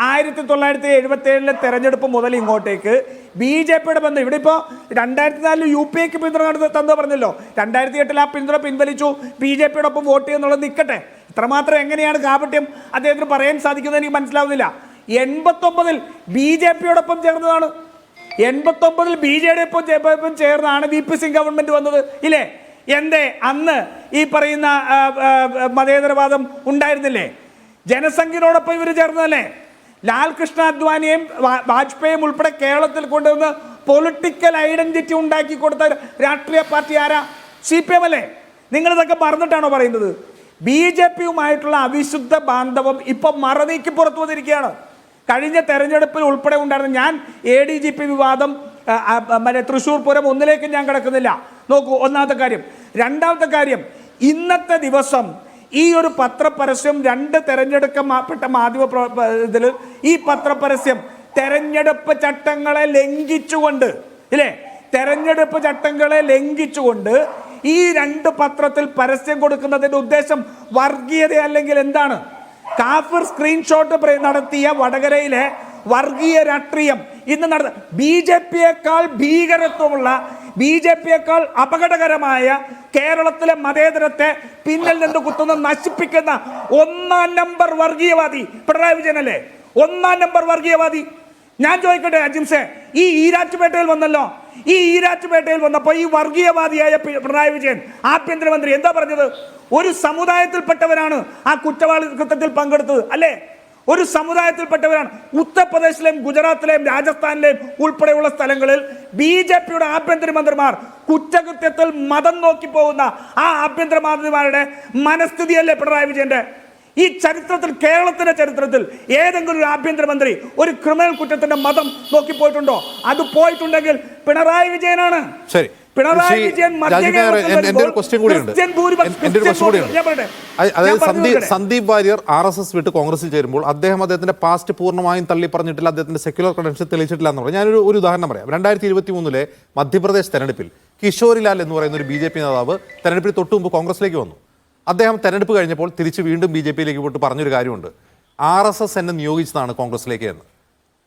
1977 തെരഞ്ഞെടുപ്പ് മുതൽ ഇങ്ങോട്ടേക്ക് BJPയുടെ ബന്ധം. ഇവിടെ ഇപ്പോൾ 2004 UPAക്ക് പിന്തുണ തന്നു പറഞ്ഞല്ലോ, 2008 ആ പിന്തുണ പിൻവലിച്ചു, BJPയുടെ ഒപ്പം വോട്ട് ചെയ്യുന്നുള്ളത് നിൽക്കട്ടെ. ഇത്രമാത്രം എങ്ങനെയാണ് കാപട്യം അദ്ദേഹത്തിന് പറയാൻ സാധിക്കുന്നത് എനിക്ക് മനസ്സിലാവുന്നില്ല. 89 BJPയോടൊപ്പം ചേർന്നതാണ്. 89 BJPയോടൊപ്പം ചേർന്നാണ് VP സിംഗ് ഗവൺമെൻറ് വന്നത്, ഇല്ലേ? എന്തേ അന്ന് ഈ പറയുന്ന മതേതരവാദം ഉണ്ടായിരുന്നില്ലേ? ജനസംഖ്യയോടൊപ്പം ഇവർ ചേർന്നതല്ലേ? ലാൽകൃഷ്ണ അദ്വാനിയും വാജ്പേയിയും ഉൾപ്പെടെ കേരളത്തിൽ കൊണ്ടുവന്ന് പൊളിറ്റിക്കൽ ഐഡന്റിറ്റി ഉണ്ടാക്കി കൊടുത്ത രാഷ്ട്രീയ പാർട്ടി ആരാ? CPM അല്ലേ? നിങ്ങളിതൊക്കെ മറന്നിട്ടാണോ പറയുന്നത്? BJPയുമായിട്ടുള്ള അവിശുദ്ധ ബാന്ധവം ഇപ്പം മറനീക്കി പുറത്തു വന്നിരിക്കുകയാണ്. കഴിഞ്ഞ തെരഞ്ഞെടുപ്പിൽ ഉൾപ്പെടെ ഉണ്ടായിരുന്ന ഞാൻ ADGP വിവാദം തൃശ്ശൂർ പൂരം 1ലേക്ക് ഞാൻ കിടക്കുന്നില്ല. നോക്കൂ, ഒന്നാമത്തെ കാര്യം. രണ്ടാമത്തെ കാര്യം, ഇന്നത്തെ ദിവസം ഈ ഒരു പത്രപരസ്യം 2 തെരഞ്ഞെടുക്കപ്പെട്ട മാധ്യമ ഇതിൽ ഈ പത്രപരസ്യം തെരഞ്ഞെടുപ്പ് ചട്ടങ്ങളെ ലംഘിച്ചുകൊണ്ട്, ഇല്ലേ, തെരഞ്ഞെടുപ്പ് ചട്ടങ്ങളെ ലംഘിച്ചുകൊണ്ട് ഈ 2 പത്രത്തിൽ പരസ്യം കൊടുക്കുന്നതിൻ്റെ ഉദ്ദേശം വർഗീയത അല്ലെങ്കിൽ എന്താണ്? കാഫിർ സ്ക്രീൻഷോട്ട് നടത്തിയ വടകരയിലെ വർഗീയ രാഷ്ട്രീയം ഇന്ന് BJPയേക്കാൾ ഭീകരത്വമുള്ള, BJPയേക്കാൾ അപകടകരമായ കേരളത്തിലെ മതേതരത്തെ പിന്നിൽ നിന്ന് കുത്തുന്ന നശിപ്പിക്കുന്ന 1ാം നമ്പർ വർഗീയവാദി പിണറായി വിജയനല്ലേ? 1ാം നമ്പർ വർഗീയവാദി. ഞാൻ ചോദിക്കട്ടെ അജിംസെ, ഈ ഈരാറ്റുപേട്ടയിൽ വന്നല്ലോ, ഈ ഈരാറ്റുപേട്ടയിൽ വന്നപ്പോൾ ഈ വർഗീയവാദിയായ പിണറായി വിജയൻ ആഭ്യന്തരമന്ത്രി എന്താ പറഞ്ഞത്? ഒരു സമുദായത്തിൽപ്പെട്ടവരാണ് ആ കുറ്റവാളിത്വത്തിൽ പങ്കെടുത്തത്, അല്ലേ? ഒരു സമുദായത്തിൽപ്പെട്ടവരാണ്. ഉത്തർപ്രദേശിലെയും ഗുജറാത്തിലെയും രാജസ്ഥാനിലെയും ഉൾപ്പെടെയുള്ള സ്ഥലങ്ങളിൽ BJPയുടെ ആഭ്യന്തരമന്ത്രിമാർ കുറ്റകൃത്യത്തിൽ മതം നോക്കി പോകുന്ന ആ ആഭ്യന്തരമന്ത്രിമാരുടെ മനസ്ഥിതിയല്ലേ പിണറായി വിജയന്റെ? ഈ ചരിത്രത്തിൽ, കേരളത്തിന്റെ ചരിത്രത്തിൽ ഏതെങ്കിലും ഒരു ആഭ്യന്തരമന്ത്രി ഒരു ക്രിമിനൽ കുറ്റത്തിന്റെ മതം നോക്കിപ്പോയിട്ടുണ്ടോ? അത് പോയിട്ടുണ്ടെങ്കിൽ പിണറായി വിജയനാണ്. ശരി, പിണറായി വിജയൻ അതായത് സന്ദീപ് വാര്യർ RSS വിട്ട് കോൺഗ്രസിൽ ചേരുമ്പോൾ അദ്ദേഹത്തിന്റെ പാസ്റ്റ് പൂർണ്ണമായും തള്ളി പറഞ്ഞിട്ടില്ല, അദ്ദേഹത്തിന്റെ സെക്യുലർ ക്രെഡൻഷ്യൽ തെളിയിച്ചിട്ടില്ല എന്ന് പറഞ്ഞു. ഞാനൊരു ഉദാഹരണം പറയാം. 2023 മധ്യപ്രദേശ് തെരഞ്ഞെടുപ്പിൽ കിഷോരിലാൽ എന്ന് പറയുന്ന ഒരു BJP നേതാവ് തെരഞ്ഞെടുപ്പിൽ തൊട്ടു മുമ്പ് കോൺഗ്രസിലേക്ക് വന്നു. അദ്ദേഹം തെരഞ്ഞെടുപ്പ് കഴിഞ്ഞപ്പോൾ തിരിച്ച് വീണ്ടും BJP-യിലേക്ക് പോയിട്ട് പറഞ്ഞൊരു കാര്യമുണ്ട്, RSS എന്നെ നിയോഗിച്ചതാണ് കോൺഗ്രസിലേക്ക് എന്ന്.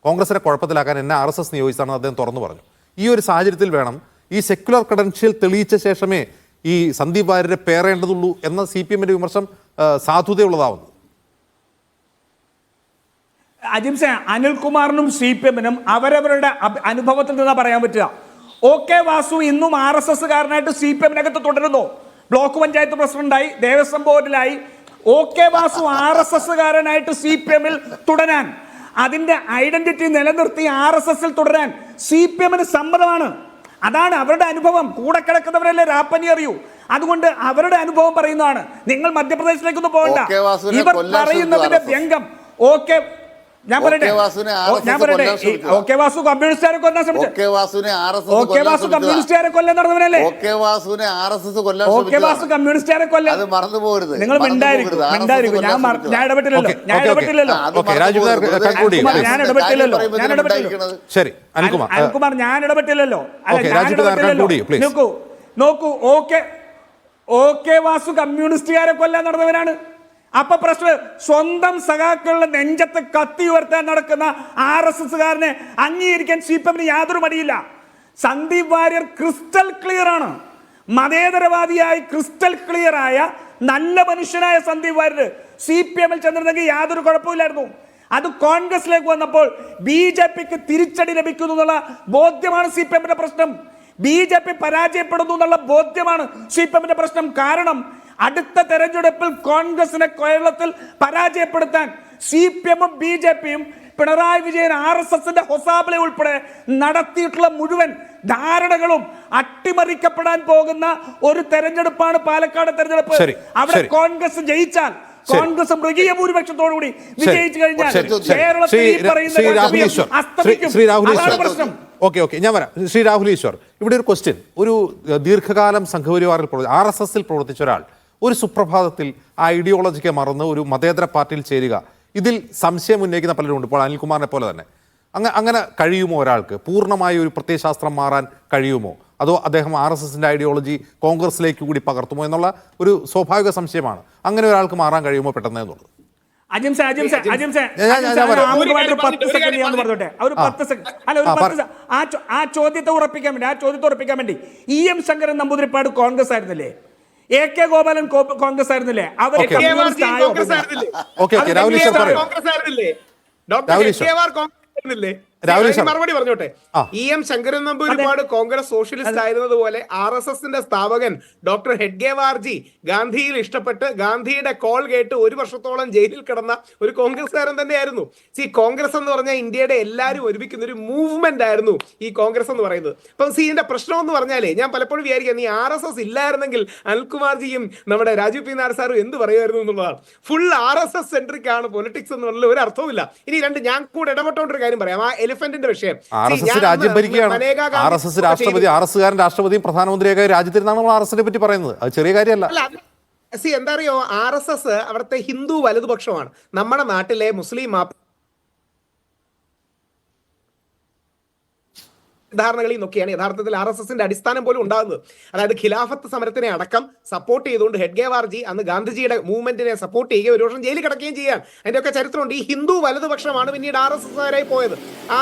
കോൺഗ്രസിനെ കുഴപ്പത്തിലാക്കാൻ എന്നെ RSS നിയോഗിച്ചതാണെന്ന് അദ്ദേഹം തുറന്നു പറഞ്ഞു. ഈ ഒരു സാഹചര്യത്തിൽ വേണം ഈ സെക്യുലർ ക്രെഡൻഷ്യൽ തെളിയിച്ച ശേഷമേ ഈ സന്ദീപ് വാര്യരെ പേറേണ്ടതുള്ളൂ എന്ന CPM-ന്റെ വിമർശനം സാധുതയുള്ളതാവുന്നു. അജിംസ, അനിൽകുമാറിനും CPM-നും അവരവരുടെ അനുഭവത്തിൽ നിന്നാ പറയാൻ പറ്റുക. OK വാസു ഇന്നും RSS-കാരനായിട്ട് CPM-നകത്ത് തുടരുന്നു. ബ്ലോക്ക് പഞ്ചായത്ത് പ്രസിഡന്റായി, ദേവസ്വം ബോർഡിലായി. OK വാസു RSS-കാരനായിട്ട് CPM-ൽ തുടരാൻ, അതിന്റെ ഐഡന്റിറ്റി നിലനിർത്തി RSS-ൽ തുടരാൻ CPM-ന് സമ്മതമാണ്. അതാണ് അവരുടെ അനുഭവം. കൂടെ കിടക്കുന്നവരല്ലേ രാപ്പനി അറിയൂ. അതുകൊണ്ട് അവരുടെ അനുഭവം പറയുന്നതാണ്. നിങ്ങൾ മധ്യപ്രദേശിലേക്കൊന്നും പോകണ്ട. ഇവർ പറയുന്നതിന്റെ വ്യംഗം ഞാൻ പറയട്ടെ, OK വാസു കമ്മ്യൂണിസ്റ്റുകാരെ കൊല്ലാൻ ശ്രമിച്ചു. OK വാസു കമ്മ്യൂണിസ്റ്റുകാരെ കൊല്ലാൻ നടന്നവനല്ലേ? OK വാസു കമ്മ്യൂണിസ്റ്റുകാരെ കൊല്ലാൻ നിങ്ങൾ മിണ്ടായിരിക്കും. ഞാൻ ഇടപെട്ടില്ലല്ലോ. അനിൽകുമാർ, ഞാൻ ഇടപെട്ടില്ലല്ലോ. നോക്കൂ, OK വാസു കമ്മ്യൂണിസ്റ്റുകാരെ കൊല്ലാൻ നടന്നവനാണ്. അപ്പൊ പ്രശ്നം സ്വന്തം സഖാക്കളുടെ നെഞ്ചത്ത് കത്തി ഉയർത്താൻ നടക്കുന്ന RSS-കാരനെ അംഗീകരിക്കാൻ CPM-ന് യാതൊരു മടിയില്ല. സന്ദീപ് വാര്യർ ക്രിസ്റ്റൽ ക്ലിയർ ആണ്. മതേതരവാദിയായി ക്രിസ്റ്റൽ ക്ലിയർ ആയ നല്ല മനുഷ്യനായ സന്ദീപ് വാര്യർ CPM-ൽ ചെന്നിരുന്നെങ്കിൽ യാതൊരു കുഴപ്പമില്ലായിരുന്നു. അത് കോൺഗ്രസിലേക്ക് വന്നപ്പോൾ BJP-ക്ക് തിരിച്ചടി ലഭിക്കുന്നു എന്നുള്ള ബോധ്യമാണ് CPM-ന്റെ പ്രശ്നം. BJP പരാജയപ്പെടുന്നു എന്നുള്ള ബോധ്യമാണ് CPM-ന്റെ പ്രശ്നം. കാരണം അടുത്ത തെരഞ്ഞെടുപ്പിൽ കോൺഗ്രസിനെ കേരളത്തിൽ പരാജയപ്പെടുത്താൻ CPM-ഉം BJP-യും പിണറായി വിജയൻ RSS-ന്റെ ഹൊസാബിലെ ഉൾപ്പെടെ നടത്തിയിട്ടുള്ള മുഴുവൻ ധാരണകളും അട്ടിമറിക്കപ്പെടാൻ പോകുന്ന ഒരു തെരഞ്ഞെടുപ്പാണ് പാലക്കാട് തെരഞ്ഞെടുപ്പ്. അവിടെ കോൺഗ്രസ് ജയിച്ചാൽ, കോൺഗ്രസ് മൃഗീയ ഭൂരിപക്ഷത്തോടുകൂടി വിജയിച്ചു കഴിഞ്ഞാൽ കേരളത്തിൽ ഈ പറയുന്ന പ്രശ്നം. ഓക്കെ, ഞാൻ വരാം. ശ്രീ രാഹുൽ ഈശ്വർ, ഇവിടെ ഒരു ക്വസ്റ്റ്യൻ. ഒരു ദീർഘകാലം സംഘപരിവാറിൽ RSS-ൽ പ്രവർത്തിച്ച ഒരാൾ ഒരു സുപ്രഭാതത്തിൽ ആ ഐഡിയോളജിക്ക് മറന്ന് ഒരു മതേതര പാർട്ടിയിൽ ചേരുക, ഇതിൽ സംശയം ഉന്നയിക്കുന്ന പലരുണ്ട്. ഇപ്പോൾ അനിൽകുമാറിനെ പോലെ തന്നെ അങ്ങനെ കഴിയുമോ? ഒരാൾക്ക് പൂർണ്ണമായി ഒരു പ്രത്യയശാസ്ത്രം മാറാൻ കഴിയുമോ? അതോ അദ്ദേഹം RSS-ന്റെ ഐഡിയോളജി കോൺഗ്രസിലേക്ക് കൂടി പകർത്തുമോ എന്നുള്ള ഒരു സ്വാഭാവിക സംശയമാണ്. അങ്ങനെ ഒരാൾക്ക് മാറാൻ കഴിയുമോ പെട്ടെന്ന് എന്നുള്ളത്? ആ ചോദ്യത്തെ ഉറപ്പിക്കാൻ വേണ്ടി EM ശങ്കരൻ നമ്പൂതിരിപ്പാട് കോൺഗ്രസ് ആയിരുന്നില്ലേ? AK ഗോപാലൻ കോൺഗ്രസ് ആയിരുന്നില്ലേ? മറുപടി പറഞ്ഞോട്ടെ. EM ശങ്കരൻ നമ്പൂതിരിപ്പാട് കോൺഗ്രസ് സോഷ്യലിസ്റ്റ് ആയിരുന്നത് പോലെ RSS-ന്റെ സ്ഥാപകൻ ഡോക്ടർ ഹെഡ്ഗേവാർജി ഗാന്ധിയിൽ ഇഷ്ടപ്പെട്ട് ഗാന്ധിയുടെ കോൾ കേട്ട് 1 വർഷത്തോളം ജയിലിൽ കിടന്ന ഒരു കോൺഗ്രസ്സുകാരൻ തന്നെയായിരുന്നു. കോൺഗ്രസ് എന്ന് പറഞ്ഞാൽ ഇന്ത്യയുടെ എല്ലാവരും ഒരുമിക്കുന്ന ഒരു മൂവ്മെന്റ് ആയിരുന്നു ഈ കോൺഗ്രസ് എന്ന് പറയുന്നത്. അപ്പം ഇതിന്റെ പ്രശ്നം എന്ന് പറഞ്ഞാലേ, ഞാൻ പലപ്പോഴും വിചാരിക്കാം, ഈ RSS ഇല്ലായിരുന്നെങ്കിൽ അനിൽകുമാർജിയും നമ്മുടെ രാജീവ് P. നായർ സാറും എന്ത് പറയുമായിരുന്നു എന്നുള്ളതാണ്. ഫുൾ RSS സെൻട്രിക് ആണ് പൊളിറ്റിക്സ് എന്നുള്ള ഒരു അർത്ഥവുമില്ല. ഇനി ഞാൻ കൂടെ ഇടപെട്ടോണ്ടൊരു കാര്യം പറയാം. ആ എലിഫന്റിന്റെ വിഷയം, രാജ്യം ഭരിക്കുകയാണ്. RSS രാഷ്ട്രപതി, RSS-കാരൻ രാഷ്ട്രപതിയും പ്രധാനമന്ത്രിയൊക്കെ രാജ്യത്തിരുന്നാണ് നമ്മൾ RSS-നെ പറ്റി പറയുന്നത്. അത് ചെറിയ കാര്യമല്ല. എന്താ അറിയോ, RSS അവിടുത്തെ ഹിന്ദു വലതുപക്ഷമാണ്. നമ്മുടെ നാട്ടിലെ മുസ്ലിം ധാരണകളിൽ നിന്നൊക്കെയാണ് യഥാർത്ഥത്തിൽ RSS-ന്റെ അടിസ്ഥാനം പോലും ഉണ്ടാകുന്നത്. അതായത് ഖിലാഫത്ത് സമരത്തിനെ അടക്കം സപ്പോർട്ട് ചെയ്തുകൊണ്ട് ഹെഡ്ഗേവാർജി അന്ന് ഗാന്ധിജിയുടെ മൂവ്മെന്റിനെ സപ്പോർട്ട് ചെയ്യുകയും 1 വർഷം ജയിലിൽ കിടക്കുകയും ചെയ്യാൻ അതിൻ്റെയൊക്കെ ചരിത്രമുണ്ട്. ഈ ഹിന്ദു വലതുപക്ഷമാണ് പിന്നീട് RSS-കാരായി പോയത്. ആ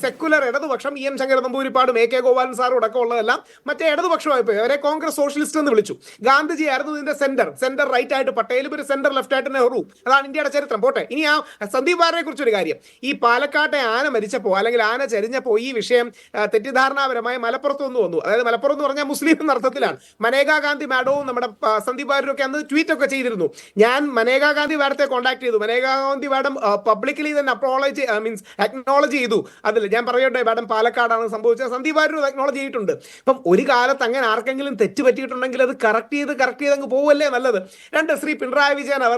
സെക്കുലർ ഇടതുപക്ഷം EM ശങ്കരൻ നമ്പൂതിരിപ്പാടും AK ഗോപാലൻ സാറും അടക്കം ഉള്ളതെല്ലാം മറ്റേ ഇടതുപക്ഷമായി പോയി. അവരെ കോൺഗ്രസ് സോഷ്യലിസ്റ്റ് എന്ന് വിളിച്ചു. ഗാന്ധിജി ആയിരുന്നു ഇതിന്റെ സെന്റർ റൈറ്റ് ആയിട്ട് പട്ടേലും, ഒരു സെന്റർ ലെഫ്റ്റ് ആയിട്ട് നെഹ്റു. അതാണ് ഇന്ത്യയുടെ ചരിത്രം. പോട്ടെ, ഇനി ആ സന്ദീപ് വാര്യരെ കുറിച്ചൊരു കാര്യം. ഈ പാലക്കാട്ടെ ആന മരിച്ചപ്പോൾ അല്ലെങ്കിൽ ആന ചരിഞ്ഞപ്പോൾ ഈ വിഷയം തെറ്റിദ്ധാരണാപരമായി മലപ്പുറത്ത് ഒന്ന് വന്നു. അതായത് മലപ്പുറം എന്ന് പറഞ്ഞാൽ മുസ്ലിം എന്ന അർത്ഥത്തിലാണ്. മനേകാ ഗാന്ധി മാഡവും നമ്മുടെ സന്ദീപ് വാര്യരും ഒക്കെ അന്ന് ട്വീറ്റ് ഒക്കെ ചെയ്തിരുന്നു. ഞാൻ മനേകാ ഗാന്ധി മാഡത്തെ കോൺടാക്ട് ചെയ്തു. മനേകാ ഗാന്ധി മാഡം പബ്ലിക്കലി തന്നെ അക്നോളജ് ചെയ്തു. അതിൽ ഞാൻ പറയട്ടെ, മാഡം പാലക്കാടാണ് സംഭവിച്ചത്. സന്ദീപ് വാര്യർ അക്നോളജ് ചെയ്തിട്ടുണ്ട്. അപ്പം ഒരു കാലത്ത് അങ്ങനെ ആർക്കെങ്കിലും തെറ്റ് പറ്റിയിട്ടുണ്ടെങ്കിൽ അത് കറക്റ്റ് ചെയ്ത് അങ്ങ് പോവല്ലേ നല്ലത്. ശ്രീ പിണറായി വിജയൻ അവർ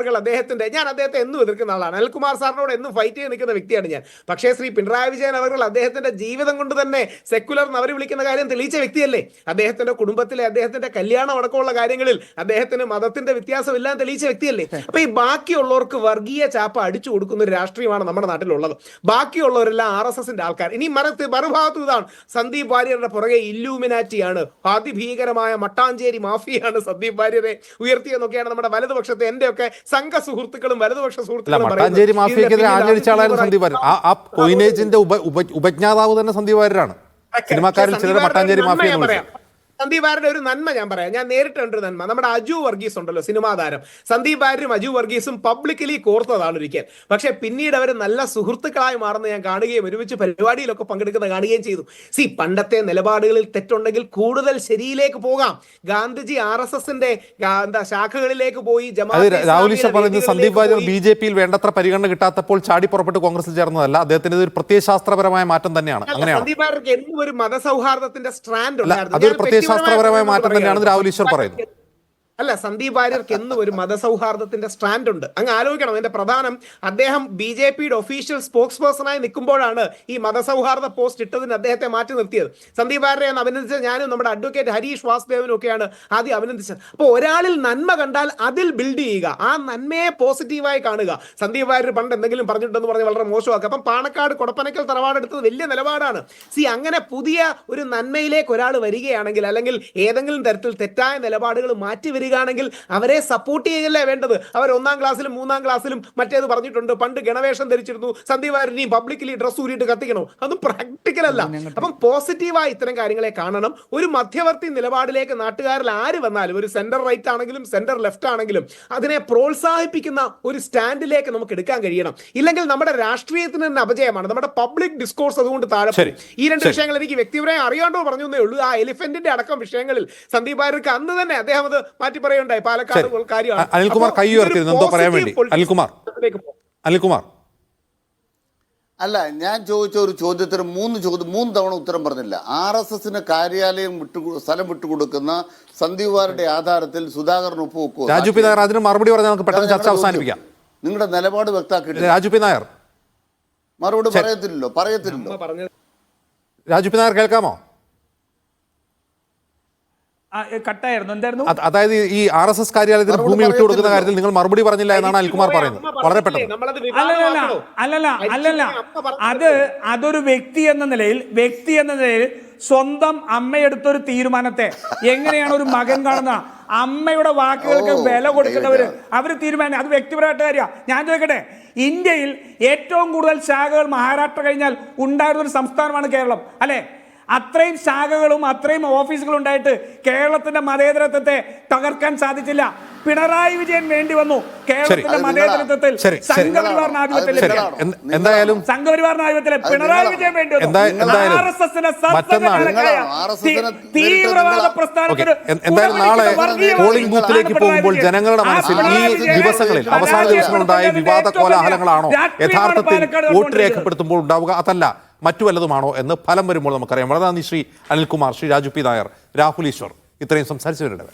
ഞാൻ അദ്ദേഹത്തെ എന്നും എതിർക്കുന്ന ആളാണ്. അനിൽകുമാർ സാറിനോട് എന്നും ഫൈറ്റ് ചെയ്ത് നിൽക്കുന്ന വ്യക്തിയാണ് ഞാൻ. പക്ഷേ ശ്രീ പിണറായി വിജയൻ അവർ അദ്ദേഹത്തിന്റെ ജീവിതം കൊണ്ട് തന്നെ സെക്കുലർ എന്ന് അവർ വിളിക്കുന്ന കാര്യം തെളിയിച്ച വ്യക്തിയല്ലേ. അദ്ദേഹത്തിന്റെ കുടുംബത്തിലെ അദ്ദേഹത്തിന്റെ കല്യാണം അടക്കമുള്ള കാര്യങ്ങളിൽ അദ്ദേഹത്തിന് മതത്തിന്റെ വ്യത്യാസമില്ലാതെ തെളിയിച്ച വ്യക്തിയല്ലേ. അപ്പൊ ഈ ബാക്കിയുള്ളവർക്ക് വർഗീയ ചാപ്പ അടിച്ചു കൊടുക്കുന്ന ഒരു രാഷ്ട്രീയമാണ് നമ്മുടെ നാട്ടിലുള്ളത്. ബാക്കിയുള്ളവരെല്ലാം RSSന്റെ ആൾക്കാർ. ഇനി മറുഭാഗത്ത് ഇതാണ്, സന്ദീപ് വാര്യരുടെ പുറകെ ഇല്ലൂമിനാറ്റിയാണ്, അതിഭീകരമായ മട്ടാഞ്ചേരി മാഫിയാണ് സന്ദീപ് വാര്യരെ ഉയർത്തിയെന്നൊക്കെയാണ് നമ്മുടെ വലതുപക്ഷത്തെ എന്റെയൊക്കെ സംഘ സുഹൃത്തുക്കളും വലതുപക്ഷ സുഹൃത്തുക്കളും മട്ടാഞ്ചേരി മാഫിയക്കെതിരെ ആഞ്ഞടിച്ച ആളായിരുന്നു സന്ദീപ് വാര്യർ. ആ കൊയിനേജിന്റെ ഉപജ്ഞാതാവ് തന്നെ സന്ദീപ് വാര്യരാണ്. സിനിമാക്കാരിൽ ചിലർ മട്ടാഞ്ചേരി മാഫിയ എന്ന് വിളിച്ചു. സന്ദീപ് വാര്യരുടെ ഒരു നന്മ ഞാൻ പറയാം. ഞാൻ നേരിട്ട് കണ്ടൊരു നന്മ, നമ്മുടെ അജു വർഗീസ് ഉണ്ടല്ലോ, സിനിമാ താരം. സന്ദീപ് വാര്യരും അജു വർഗീസും പബ്ലിക്കലി കോർത്തതാണ് ഒരിക്കൽ. പക്ഷെ പിന്നീട് അവർ നല്ല സുഹൃത്തുക്കളായി മാറുന്ന ഞാൻ കാണുകയും ഒരുമിച്ച് പരിപാടിയിലൊക്കെ പങ്കെടുക്കുന്ന കാണുകയും ചെയ്തു. പണ്ടത്തെ നിലപാടുകളിൽ തെറ്റുണ്ടെങ്കിൽ കൂടുതൽ ശരിയിലേക്ക് പോകാം. ഗാന്ധിജി RSSന്റെ ശാഖകളിലേക്ക് പോയി. രാഹുൽ ഈശ്വർ പറയുന്നത് സന്ദീപ് വാര്യർ BJP-യിൽ വേണ്ടത്ര പരിഗണന കിട്ടാത്തപ്പോൾ ചാടി പുറപ്പെട്ട് കോൺഗ്രസിൽ ചേർന്നതല്ല, അദ്ദേഹത്തിന് ഒരു പ്രത്യയശാസ്ത്രപരമായ മാറ്റം തന്നെയാണ്. അങ്ങനെയാണ് സന്ദീപ് വാര്യർക്ക് എന്നും ഒരു മതസൗഹാർദ്ദത്തിന്റെ സ്ട്രാൻഡ് ഉണ്ടായിരുന്നു. ശാസ്ത്രപരമായ മാറ്റം തന്നെയാണെന്ന് രാഹുൽ ഈശ്വർ പറയുന്നു. അല്ല, സന്ദീപ് വാര്യർക്ക് എന്നും ഒരു മതസൗഹാർദ്ദത്തിന്റെ സ്റ്റാൻഡ് ഉണ്ട്. അങ്ങ് ആലോചിക്കണം, അതിന്റെ പ്രധാനം അദ്ദേഹം BJP-യുടെ ഒഫീഷ്യൽ സ്പോക്സ് പേഴ്സണായി നിൽക്കുമ്പോഴാണ് ഈ മതസൗഹാർദ്ദ പോസ്റ്റ് ഇട്ടതിന് അദ്ദേഹത്തെ മാറ്റി നിർത്തിയത്. സന്ദീപ് വാര്യരെ അഭിനന്ദിച്ചത് ഞാനും നമ്മുടെ അഡ്വക്കേറ്റ് ഹരീഷ് വാസുദേവനും ഒക്കെയാണ് ആദ്യം അഭിനന്ദിച്ചത്. അപ്പോൾ ഒരാളിൽ നന്മ കണ്ടാൽ അതിൽ ബിൽഡ് ചെയ്യുക, ആ നന്മയെ പോസിറ്റീവായി കാണുക. സന്ദീപ് വാര്യർ പണ്ട് എന്തെങ്കിലും പറഞ്ഞിട്ടുണ്ടെന്ന് പറഞ്ഞ് വളരെ മോശമാക്കുക. അപ്പം പാണക്കാട് കൊടപ്പനക്കൽ തറവാടെടുത്തത് വലിയ നിലപാടാണ്. അങ്ങനെ പുതിയ ഒരു നന്മയിലേക്ക് ഒരാൾ വരികയാണെങ്കിൽ, അല്ലെങ്കിൽ ഏതെങ്കിലും തരത്തിൽ തെറ്റായ നിലപാടുകൾ മാറ്റി ണെങ്കിൽ അവരെ സപ്പോർട്ട് ചെയ്യല്ലേ വേണ്ടത്. അവർ 1ാം ക്ലാസ്സിലും 3ാം ക്ലാസ്സിലും മറ്റേത് പറഞ്ഞിട്ടുണ്ട്, പണ്ട് ഗണവേഷം ധരിച്ചിരുന്നു സന്ദീപ് വാര്യർ പബ്ലിക്കലി ഡ്രസ് ഊരിയിട്ട് കത്തിക്കണോ, അതും പ്രാക്ടിക്കൽ അല്ല. അപ്പം പോസിറ്റീവായി ഇത്തരം കാര്യങ്ങളെ കാണണം. ഒരു മധ്യവർത്തി നിലപാടിലേക്ക് നാട്ടുകാരിൽ ആര് വന്നാലും, ഒരു സെന്റർ റൈറ്റ് ആണെങ്കിലും സെന്റർ ലെഫ്റ്റ് ആണെങ്കിലും, അതിനെ പ്രോത്സാഹിപ്പിക്കുന്ന ഒരു സ്റ്റാൻഡിലേക്ക് നമുക്ക് എടുക്കാൻ കഴിയണം. ഇല്ലെങ്കിൽ നമ്മുടെ രാഷ്ട്രീയത്തിന് തന്നെ അപജയമാണ്, നമ്മുടെ പബ്ലിക് ഡിസ്കോഴ്സ് അതുകൊണ്ട് താഴെ. ഈ രണ്ട് വിഷയങ്ങൾ എനിക്ക് വ്യക്തിപരമായി അറിയാണ്ടോ പറഞ്ഞു എന്നേ ഉള്ളൂ. ആ എലിഫന്റിന്റെ അടക്കം വിഷയങ്ങളിൽ സന്ദീപ് വാര്യർക്ക് അന്ന് തന്നെ അദ്ദേഹം അത് മാറ്റി പറയുണ്ടായി. പാലക്കാട് കാര്യമാണ്. അനിൽകുമാർ കൈ ഉയർത്തിയിരുന്നു, എന്തോ പറയാൻ വേണ്ടി. അനിൽകുമാർ അല്ല, ഞാൻ ചോദിച്ച ഒരു ചോദ്യത്തിന് 3 തവണ ഉത്തരം പറഞ്ഞില്ല. RSSന് കാര്യാലയം സ്ഥലം വിട്ടുകൊടുക്കുന്ന സന്ദീപ് വാര്യരുടെ ആധാരത്തിൽ സുധാകരൻ ഒപ്പുവെക്കുക. രാജു പി നായർ അതിന് മറുപടി പറഞ്ഞാൽ നമുക്ക് പെട്ടെന്ന് ചർച്ച അവസാനിപ്പിക്കാം. നിങ്ങളുടെ നിലപാട് വ്യക്തമാക്കിയിട്ടില്ല. രാജു പി നായർ മറുപടി പറയത്തില്ലല്ലോ. രാജു പി നായർ കേൾക്കാമോ? കട്ടായിരുന്നു. എന്തായിരുന്നു? അതായത് ഈ RSS കാര്യാലയത്തിന് ഭൂമി വിട്ടുകൊടുക്കുന്ന കാര്യത്തിൽ നിങ്ങൾ മറുപടി പറഞ്ഞില്ല എന്നാണ് അനിൽകുമാർ പറയുന്നത്. വളരെ പെട്ടെന്ന്. അല്ലല്ല, അതൊരു വ്യക്തി എന്ന നിലയിൽ സ്വന്തം അമ്മയെടുത്തൊരു തീരുമാനത്തെ എങ്ങനെയാണ് ഒരു മകൻ കാണുന്ന, അമ്മയുടെ വാക്കുകൾക്ക് വില കൊടുക്കുന്നവര് അവർ തീരുമാനം, അത് വ്യക്തിപരമായിട്ട് കാര്യമാണ്. ഞാൻ ചോദിക്കട്ടെ, ഇന്ത്യയിൽ ഏറ്റവും കൂടുതൽ ശാഖകൾ മഹാരാഷ്ട്ര കഴിഞ്ഞാൽ ഉണ്ടായിരുന്ന ഒരു സംസ്ഥാനമാണ് കേരളം, അല്ലെ? അത്രയും ശാഖകളും അത്രയും ഓഫീസുകളും ഉണ്ടായിട്ട് കേരളത്തിന്റെ മതേതരത്വത്തെ തകർക്കാൻ സാധിച്ചില്ല. പിണറായി വിജയൻ വേണ്ടി വന്നു കേരളത്തിന്റെ മതേതരത്വത്തിൽ. സംഘപരിവാറിന് ആധിപത്യത്തിലെ പിണറായി വിജയൻ വേണ്ടി വന്നു. RSSന്റെ തീവ്രവാദ പ്രസ്ഥാനത്തിന് നാളെ പോളിംഗ് ബൂത്തിലേക്ക് പോകുമ്പോൾ ജനങ്ങളുടെ മനസ്സിൽ ഈ ദിവസങ്ങളിൽ അവസാന ദിവസങ്ങളുണ്ടായ വിവാദ കോലാഹലങ്ങളാണോ യഥാർത്ഥത്തിൽ വോട്ട് രേഖപ്പെടുത്തുമ്പോൾ ഉണ്ടാവുക, അതല്ല മറ്റു വല്ലതുമാണോ എന്ന് ഫലം വരുമ്പോൾ നമുക്കറിയാം. വളരെ നന്ദി ശ്രീ അനിൽകുമാർ, ശ്രീ രാജു പി നായർ, രാഹുൽ ഈശ്വർ ഇത്രയും സംസാരിച്ചവരുടെ